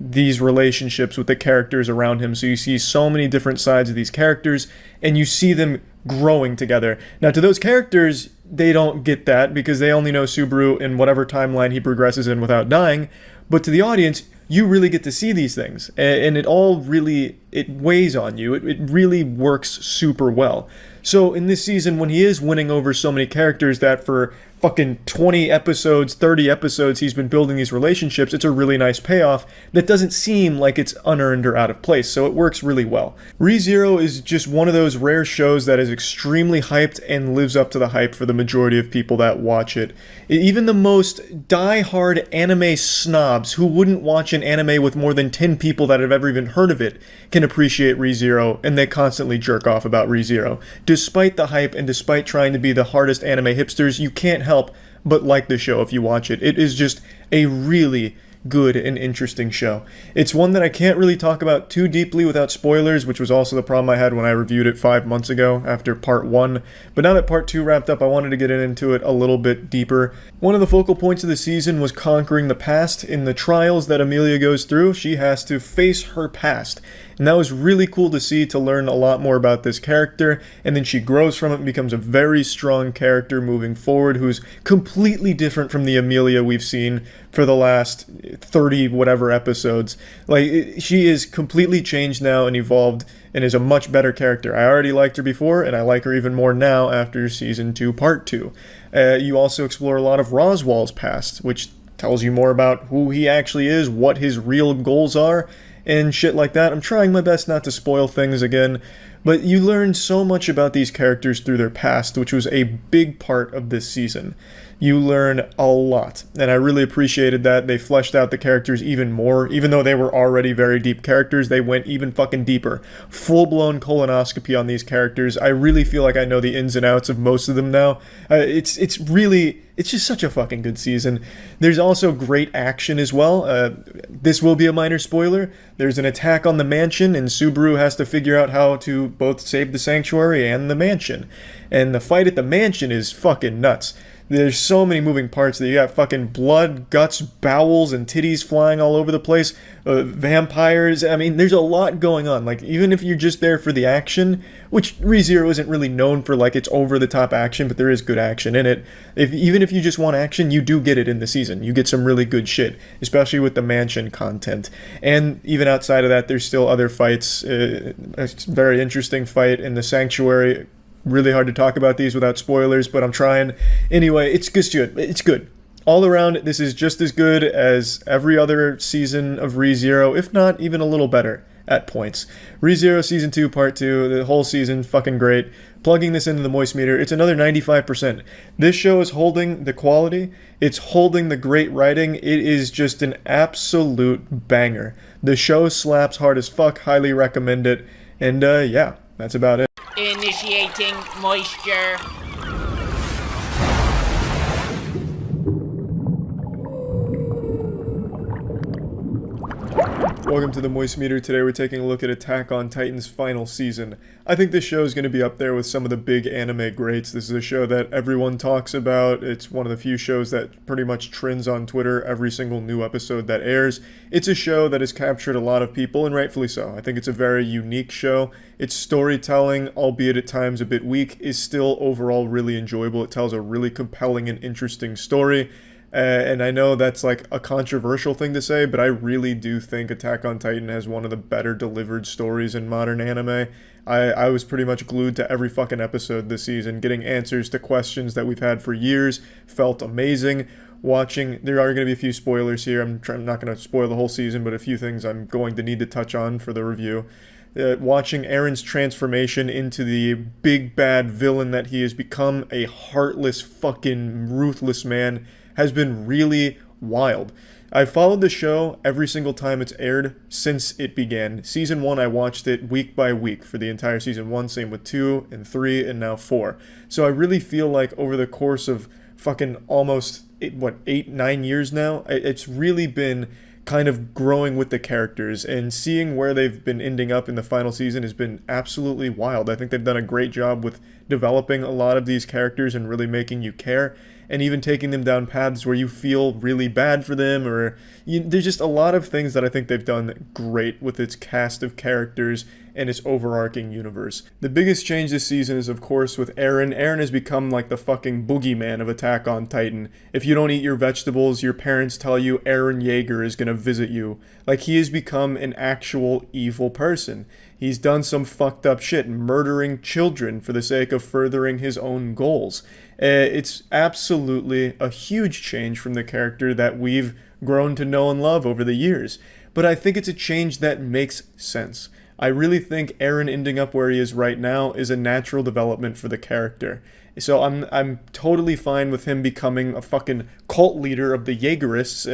these relationships with the characters around him, so you see so many different sides of these characters and you see them growing together. Now, to those characters, they don't get that because they only know Subaru in whatever timeline he progresses in without dying, but to the audience, you really get to see these things, and it all really, it weighs on you. It really works super well. So in this season, when he is winning over so many characters that for fucking 20 episodes, 30 episodes, he's been building these relationships, it's a really nice payoff that doesn't seem like it's unearned or out of place, so it works really well. ReZero is just one of those rare shows that is extremely hyped and lives up to the hype for the majority of people that watch it. Even the most die-hard anime snobs who wouldn't watch an anime with more than 10 people that have ever even heard of it can appreciate ReZero, and they constantly jerk off about ReZero. Despite the hype and despite trying to be the hardest anime hipsters, you can't help but like the show if you watch it. It is just a really good and interesting show. It's one that I can't really talk about too deeply without spoilers, which was also the problem I had when I reviewed it 5 months ago after part 1. But now that part 2 wrapped up, I wanted to get into it a little bit deeper. One of the focal points of the season was conquering the past. In the trials that Amelia goes through, she has to face her past. And that was really cool to see, to learn a lot more about this character, and then she grows from it and becomes a very strong character moving forward who's completely different from the Amelia we've seen for the last 30 whatever episodes. Like, she is completely changed now and evolved and is a much better character. I already liked her before, and I like her even more now after Season 2, Part 2. You also explore a lot of Roswell's past, which tells you more about who he actually is, what his real goals are, and shit like that. I'm trying my best not to spoil things again, but you learn so much about these characters through their past, which was a big part of this season. You learn a lot, and I really appreciated that. They fleshed out the characters even more. Even though they were already very deep characters, they went even fucking deeper. Full-blown colonoscopy on these characters. I really feel like I know the ins and outs of most of them now. It's just such a fucking good season. There's also great action as well. This will be a minor spoiler. There's an attack on the mansion, and Subaru has to figure out how to both save the sanctuary and the mansion. And the fight at the mansion is fucking nuts. There's so many moving parts that you got fucking blood, guts, bowels, and titties flying all over the place. Vampires. I mean, there's a lot going on. Like, even if you're just there for the action, which ReZero isn't really known for, like, its over-the-top action, but there is good action in it. Even if you just want action, you do get it in the season. You get some really good shit, especially with the mansion content. And even outside of that, there's still other fights. A very interesting fight in the sanctuary. Really hard to talk about these without spoilers, but I'm trying. Anyway, it's good. It's good. All around, this is just as good as every other season of ReZero, if not even a little better at points. ReZero Season 2, Part 2, the whole season, fucking great. Plugging this into the Moist meter, it's another 95%. This show is holding the quality. It's holding the great writing. It is just an absolute banger. The show slaps hard as fuck. Highly recommend it. And yeah, that's about it.
Initiating moisture.
Welcome to the Moist Meter. Today we're taking a look at Attack on Titan's final season. I think this show is going to be up there with some of the big anime greats. This is a show that everyone talks about. It's one of the few shows that pretty much trends on Twitter every single new episode that airs. It's a show that has captured a lot of people, and rightfully so. I think it's a very unique show. Its storytelling, albeit at times a bit weak, is still overall really enjoyable. It tells a really compelling and interesting story. And I know that's like a controversial thing to say, but I really do think Attack on Titan has one of the better delivered stories in modern anime. I was pretty much glued to every fucking episode this season, getting answers to questions that we've had for years. Felt amazing. Watching, there are going to be a few spoilers here. I'm not going to spoil the whole season, but a few things I'm going to need to touch on for the review. Watching Eren's transformation into the big bad villain that he has become, a heartless, fucking ruthless man, has been really wild. I've followed the show every single time it's aired since it began. Season 1, I watched it week by week for the entire Season 1, same with 2 and 3 and now 4. So I really feel like over the course of fucking almost, 8-9 years now, it's really been kind of growing with the characters, and seeing where they've been ending up in the final season has been absolutely wild. I think they've done a great job with developing a lot of these characters and really making you care, and even taking them down paths where you feel really bad for them, or there's just a lot of things that I think they've done great with its cast of characters and its overarching universe. The biggest change this season is, of course, with Eren. Eren has become like the fucking boogeyman of Attack on Titan. If you don't eat your vegetables, your parents tell you Eren Yeager is gonna visit you. Like, he has become an actual evil person. He's done some fucked up shit, murdering children for the sake of furthering his own goals. It's absolutely a huge change from the character that we've grown to know and love over the years. But I think it's a change that makes sense. I really think Eren ending up where he is right now is a natural development for the character. So I'm totally fine with him becoming a fucking cult leader of the Jaegerists,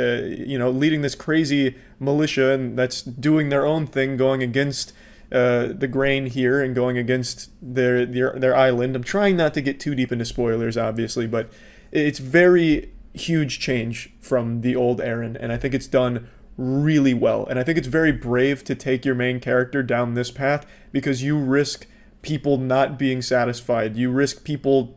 leading this crazy militia and that's doing their own thing, going against the grain here and going against their island. I'm trying not to get too deep into spoilers, obviously, but it's very huge change from the old Eren, and I think it's done really well. And I think it's very brave to take your main character down this path, because you risk people not being satisfied. You risk people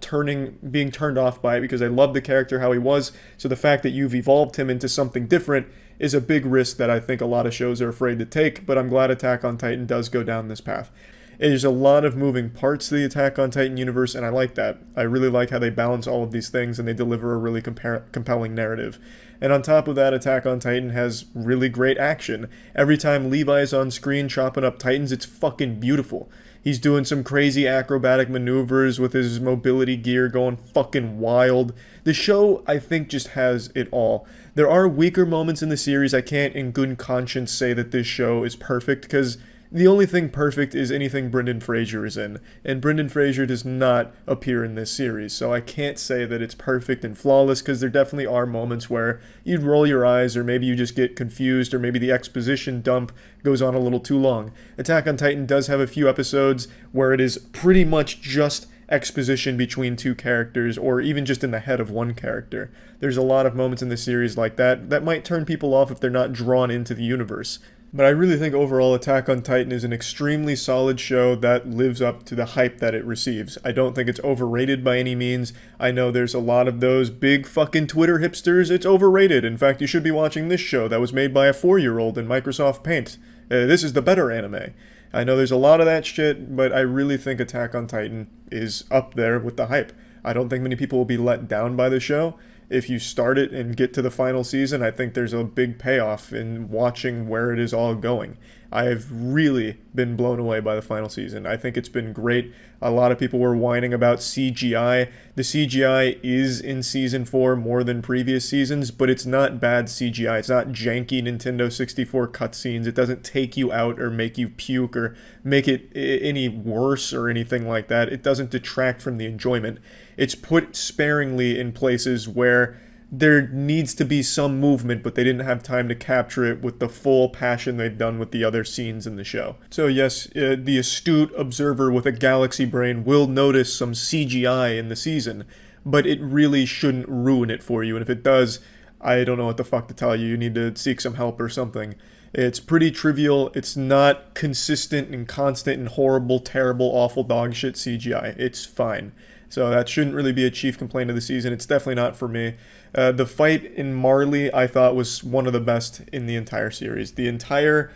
being turned off by it, because I love the character how he was. So the fact that you've evolved him into something different is a big risk that I think a lot of shows are afraid to take, but I'm glad Attack on Titan does go down this path. There's a lot of moving parts to the Attack on Titan universe, and I like that. I really like how they balance all of these things and they deliver a really compelling narrative. And on top of that, Attack on Titan has really great action. Every time Levi's on screen chopping up Titans, it's fucking beautiful. He's doing some crazy acrobatic maneuvers with his mobility gear, going fucking wild. The show, I think, just has it all. There are weaker moments in the series. I can't in good conscience say that this show is perfect, because the only thing perfect is anything Brendan Fraser is in, and Brendan Fraser does not appear in this series, so I can't say that it's perfect and flawless, because there definitely are moments where you'd roll your eyes, or maybe you just get confused, or maybe the exposition dump goes on a little too long. Attack on Titan does have a few episodes where it is pretty much just exposition between two characters, or even just in the head of one character. There's a lot of moments in the series like that that might turn people off if they're not drawn into the universe. But I really think overall Attack on Titan is an extremely solid show that lives up to the hype that it receives. I don't think it's overrated by any means. I know there's a lot of those big fucking Twitter hipsters. It's overrated. In fact, you should be watching this show that was made by a 4-year-old in Microsoft Paint. This is the better anime. I know there's a lot of that shit, but I really think Attack on Titan is up there with the hype. I don't think many people will be let down by the show. If you start it and get to the final season, I think there's a big payoff in watching where it is all going. I've really been blown away by the final season. I think it's been great. A lot of people were whining about CGI. The CGI is in Season 4 more than previous seasons, but it's not bad CGI. It's not janky Nintendo 64 cutscenes. It doesn't take you out or make you puke or make it any worse or anything like that. It doesn't detract from the enjoyment. It's put sparingly in places where there needs to be some movement, but they didn't have time to capture it with the full passion they've done with the other scenes in the show. So yes, the astute observer with a galaxy brain will notice some CGI in the season, but it really shouldn't ruin it for you, and if it does, I don't know what the fuck to tell you. You need to seek some help or something. It's pretty trivial. It's not consistent and constant and horrible, terrible, awful dog shit CGI. It's fine. So that shouldn't really be a chief complaint of the season. It's definitely not for me. The fight in Marley, I thought, was one of the best in the entire series. The entire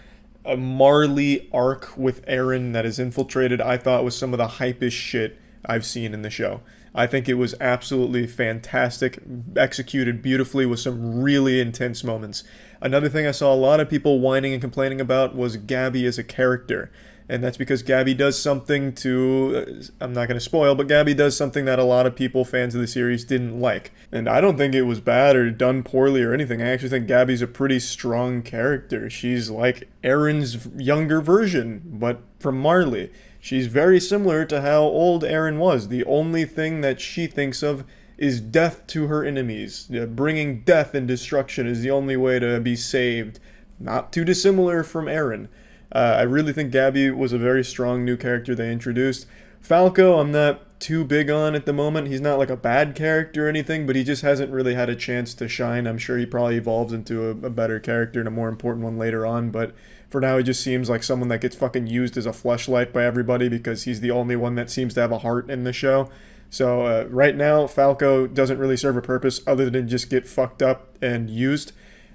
Marley arc with Eren that is infiltrated, I thought was some of the hypest shit I've seen in the show. I think it was absolutely fantastic, executed beautifully with some really intense moments. Another thing I saw a lot of people whining and complaining about was Gabby as a character. And that's because Gabby does something to, I'm not going to spoil, but Gabby does something that a lot of people, fans of the series, didn't like. And I don't think it was bad or done poorly or anything. I actually think Gabby's a pretty strong character. She's like Eren's younger version, but from Marley. She's very similar to how old Eren was. The only thing that she thinks of is death to her enemies. Bringing death and destruction is the only way to be saved. Not too dissimilar from Eren. I really think Gabby was a very strong new character they introduced. Falco, I'm not too big on at the moment. He's not like a bad character or anything, but he just hasn't really had a chance to shine. I'm sure he probably evolves into a better character and a more important one later on, but for now he just seems like someone that gets fucking used as a fleshlight by everybody because he's the only one that seems to have a heart in the show. So right now, Falco doesn't really serve a purpose other than just get fucked up and used.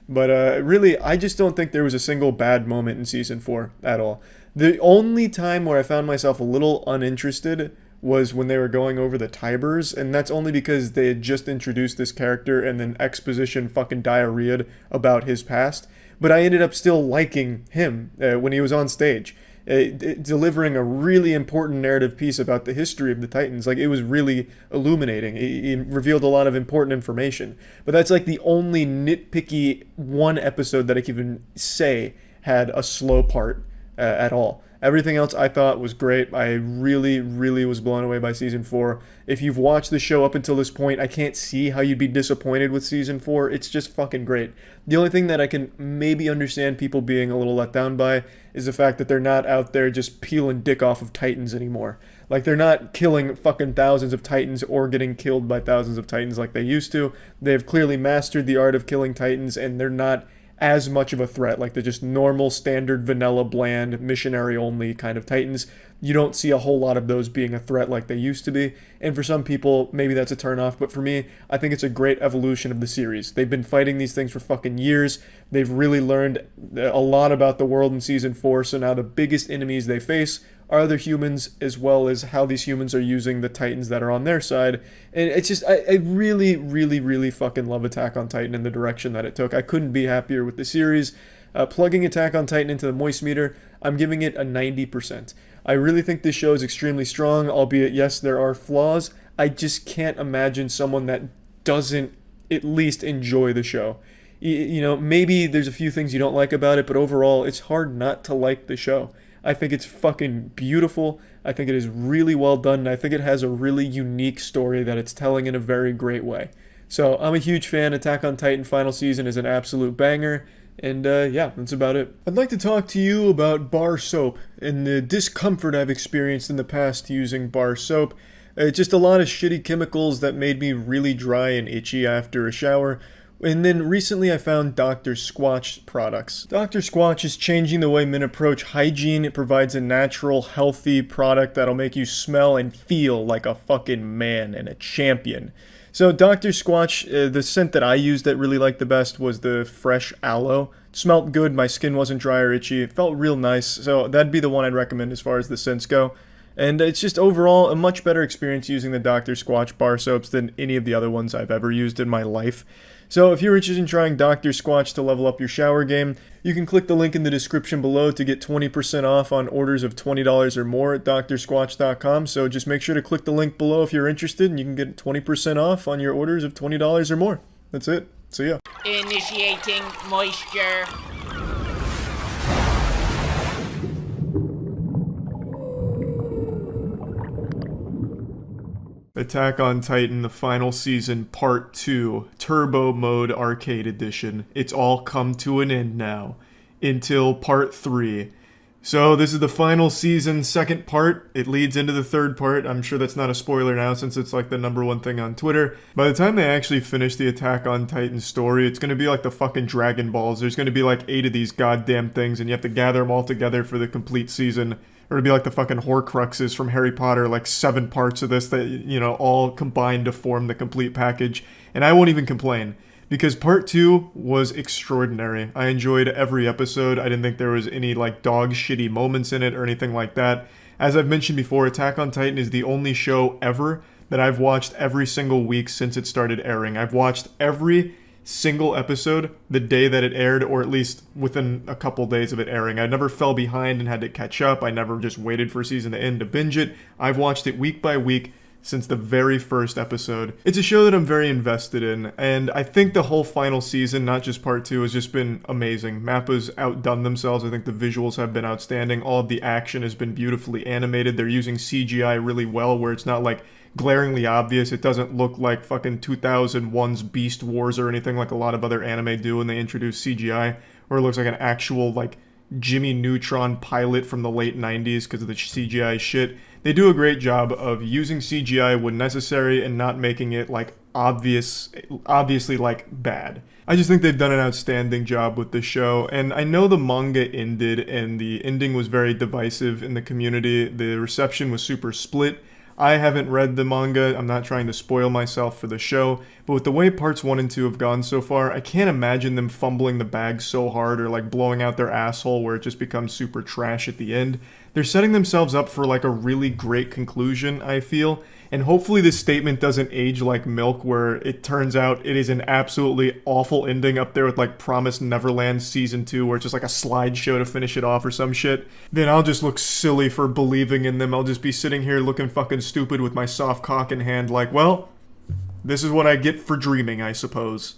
But really, I just don't think there was a single bad moment in Season 4 at all. The only time where I found myself a little uninterested was when they were going over the Tibers, and that's only because they had just introduced this character and then exposition fucking diarrheaed about his past. But I ended up still liking him when he was on stage. Delivering a really important narrative piece about the history of the Titans. Like, it was really illuminating. It revealed a lot of important information. But that's like the only nitpicky one episode that I can even say had a slow part at all. Everything else I thought was great. I really, really was blown away by Season 4. If you've watched the show up until this point, I can't see how you'd be disappointed with Season 4. It's just fucking great. The only thing that I can maybe understand people being a little let down by is the fact that they're not out there just peeling dick off of Titans anymore. Like, they're not killing fucking thousands of Titans or getting killed by thousands of Titans like they used to. They've clearly mastered the art of killing Titans, and they're not as much of a threat. Like, they're just normal, standard, vanilla, bland, missionary-only kind of Titans. You don't see a whole lot of those being a threat like they used to be. And for some people, maybe that's a turnoff. But for me, I think it's a great evolution of the series. They've been fighting these things for fucking years. They've really learned a lot about the world in Season 4. So now the biggest enemies they face are other humans, as well as how these humans are using the Titans that are on their side. And it's just, I really, really, really fucking love Attack on Titan and the direction that it took. I couldn't be happier with the series. Plugging Attack on Titan into the Moist meter, I'm giving it a 90%. I really think this show is extremely strong, albeit, yes, there are flaws. I just can't imagine someone that doesn't at least enjoy the show. You know, maybe there's a few things you don't like about it, but overall, it's hard not to like the show. I think it's fucking beautiful. I think it is really well done, and I think it has a really unique story that it's telling in a very great way. So I'm a huge fan. Attack on Titan final season is an absolute banger. And yeah, that's about it. I'd like to talk to you about bar soap and the discomfort I've experienced in the past using bar soap. Just a lot of shitty chemicals that made me really dry and itchy after a shower. And then recently I found Dr. Squatch products. Dr. Squatch is changing the way men approach hygiene. It provides a natural, healthy product that'll make you smell and feel like a fucking man and a champion. So Dr. Squatch, the scent that I used that really liked the best was the fresh aloe. It smelled good, my skin wasn't dry or itchy, it felt real nice, so that'd be the one I'd recommend as far as the scents go. And it's just overall a much better experience using the Dr. Squatch bar soaps than any of the other ones I've ever used in my life. So if you're interested in trying Dr. Squatch to level up your shower game, you can click the link in the description below to get 20% off on orders of $20 or more at Drsquatch.com. So just make sure to click the link below if you're interested, and you can get 20% off on your orders of $20 or more. That's it. So yeah.
Initiating moisture.
Attack on Titan, the final season, part 2, Turbo Mode Arcade Edition. It's all come to an end now. Until part 3. So this is the final season, second part. It leads into the third part. I'm sure that's not a spoiler now since it's like the #1 thing on Twitter. By the time they actually finish the Attack on Titan story, it's going to be like the fucking Dragon Balls. There's going to be like 8 of these goddamn things, and you have to gather them all together for the complete season. Or it'd be like the fucking Horcruxes from Harry Potter, like 7 parts of this that, you know, all combined to form the complete package. And I won't even complain, because part 2 was extraordinary. I enjoyed every episode. I didn't think there was any, like, dog shitty moments in it or anything like that. As I've mentioned before, Attack on Titan is the only show ever that I've watched every single week since it started airing. I've watched every single episode the day that it aired, or at least within a couple days of it airing. I never fell behind and had to catch up. I never just waited for a season to end to binge it. I've watched it week by week since the very first episode. It's a show that I'm very invested in, and I think the whole final season, not just part 2, has just been amazing. Mappa's outdone themselves. I think the visuals have been outstanding. All of the action has been beautifully animated. They're using CGI really well, where it's not like glaringly obvious. It doesn't look like fucking 2001's Beast Wars or anything like a lot of other anime do when they introduce CGI, or it looks like an actual like Jimmy Neutron pilot from the late 90s because of the CGI shit. They do a great job of using CGI when necessary and not making it like obviously like bad. I just think they've done an outstanding job with the show, and I know the manga ended and the ending was very divisive in the community. The reception was super split. I haven't read the manga, I'm not trying to spoil myself for the show, but with the way parts 1 and 2 have gone so far, I can't imagine them fumbling the bag so hard or like blowing out their asshole where it just becomes super trash at the end. They're setting themselves up for like a really great conclusion, I feel, and hopefully this statement doesn't age like milk where it turns out it is an absolutely awful ending up there with like Promised Neverland Season 2 where it's just like a slideshow to finish it off or some shit. Then I'll just look silly for believing in them. I'll just be sitting here looking fucking stupid with my soft cock in hand like, well, this is what I get for dreaming, I suppose.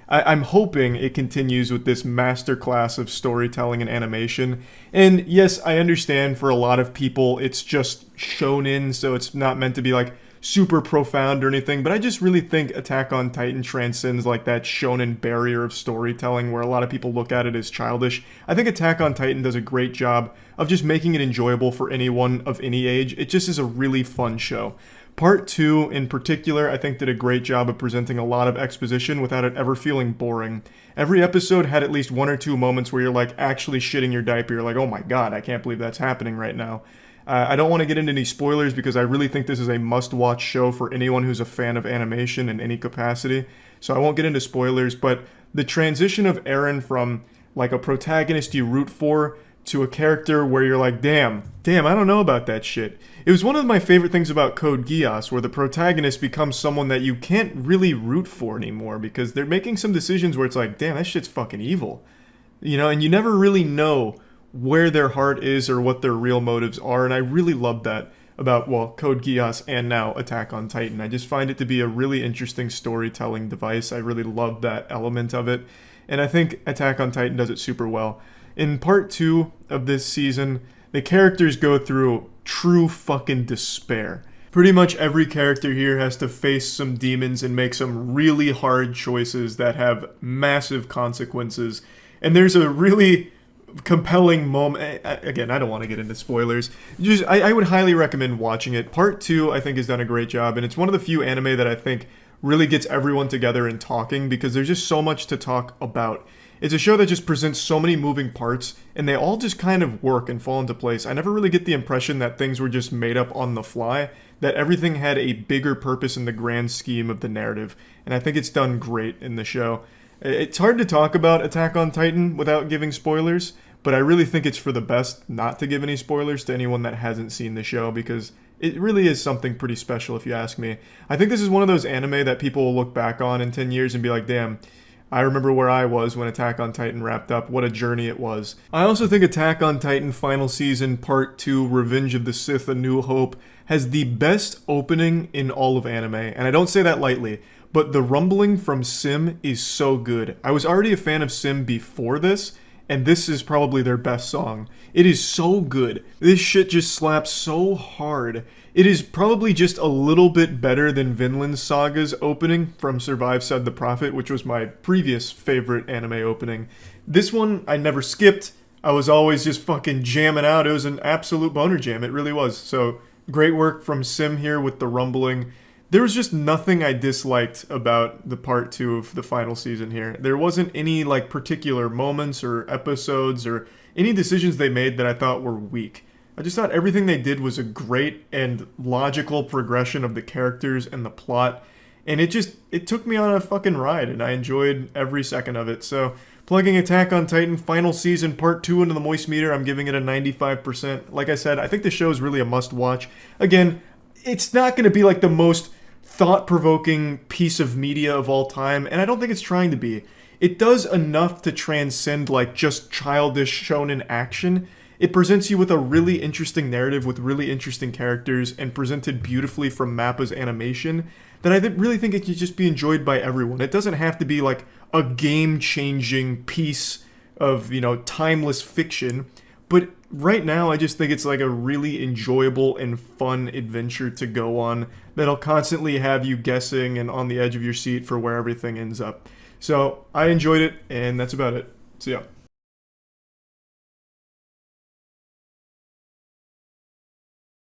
I'm hoping it continues with this masterclass of storytelling and animation. And yes, I understand for a lot of people it's just shonen, so it's not meant to be like super profound or anything, but I just really think Attack on Titan transcends like that shonen barrier of storytelling where a lot of people look at it as childish. I think Attack on Titan does a great job of just making it enjoyable for anyone of any age. It just is a really fun show. Part 2, in particular, I think did a great job of presenting a lot of exposition without it ever feeling boring. Every episode had at least 1 or 2 moments where you're like actually shitting your diaper. You're like, oh my god, I can't believe that's happening right now. I don't want to get into any spoilers because I really think this is a must-watch show for anyone who's a fan of animation in any capacity. So I won't get into spoilers, but the transition of Eren from like a protagonist you root for to a character where you're like, damn, I don't know about that shit. It was one of my favorite things about Code Geass, where the protagonist becomes someone that you can't really root for anymore because they're making some decisions where it's like, damn, that shit's fucking evil. You know, and you never really know where their heart is or what their real motives are, and I really love that about, well, Code Geass and now Attack on Titan. I just find it to be a really interesting storytelling device. I really love that element of it, and I think Attack on Titan does it super well. In part 2 of this season, the characters go through true fucking despair. Pretty much every character here has to face some demons and make some really hard choices that have massive consequences. And there's a really compelling moment. Again, I don't want to get into spoilers. I would highly recommend watching it. Part 2, I think, has done a great job, and it's one of the few anime that I think really gets everyone together and talking because there's just so much to talk about. It's a show that just presents so many moving parts, and they all just kind of work and fall into place. I never really get the impression that things were just made up on the fly, that everything had a bigger purpose in the grand scheme of the narrative, and I think it's done great in the show. It's hard to talk about Attack on Titan without giving spoilers, but I really think it's for the best not to give any spoilers to anyone that hasn't seen the show, because it really is something pretty special if you ask me. I think this is one of those anime that people will look back on in 10 years and be like, damn, I remember where I was when Attack on Titan wrapped up. What a journey it was. I also think Attack on Titan Final Season Part 2 Revenge of the Sith A New Hope has the best opening in all of anime. And I don't say that lightly, but the rumbling from Sim is so good. I was already a fan of Sim before this, and this is probably their best song. It is so good. This shit just slaps so hard. It is probably just a little bit better than Vinland Saga's opening from Survive Said the Prophet, which was my previous favorite anime opening. This one I never skipped. I was always just fucking jamming out. It was an absolute boner jam. It really was. So great work from Sim here with the rumbling. There was just nothing I disliked about the part 2 of the final season here. There wasn't any like particular moments or episodes or any decisions they made that I thought were weak. I just thought everything they did was a great and logical progression of the characters and the plot. And it took me on a fucking ride, and I enjoyed every second of it. So, plugging Attack on Titan Final Season Part 2 into the Moist Meter, I'm giving it a 95%. Like I said, I think the show is really a must-watch. Again, it's not going to be like the most thought-provoking piece of media of all time, and I don't think it's trying to be. It does enough to transcend like just childish shonen action. It presents you with a really interesting narrative with really interesting characters and presented beautifully from Mappa's animation that I really think it can just be enjoyed by everyone. It doesn't have to be like a game-changing piece of, timeless fiction, but right now I just think it's like a really enjoyable and fun adventure to go on that'll constantly have you guessing and on the edge of your seat for where everything ends up. So I enjoyed it, and that's about it. See ya.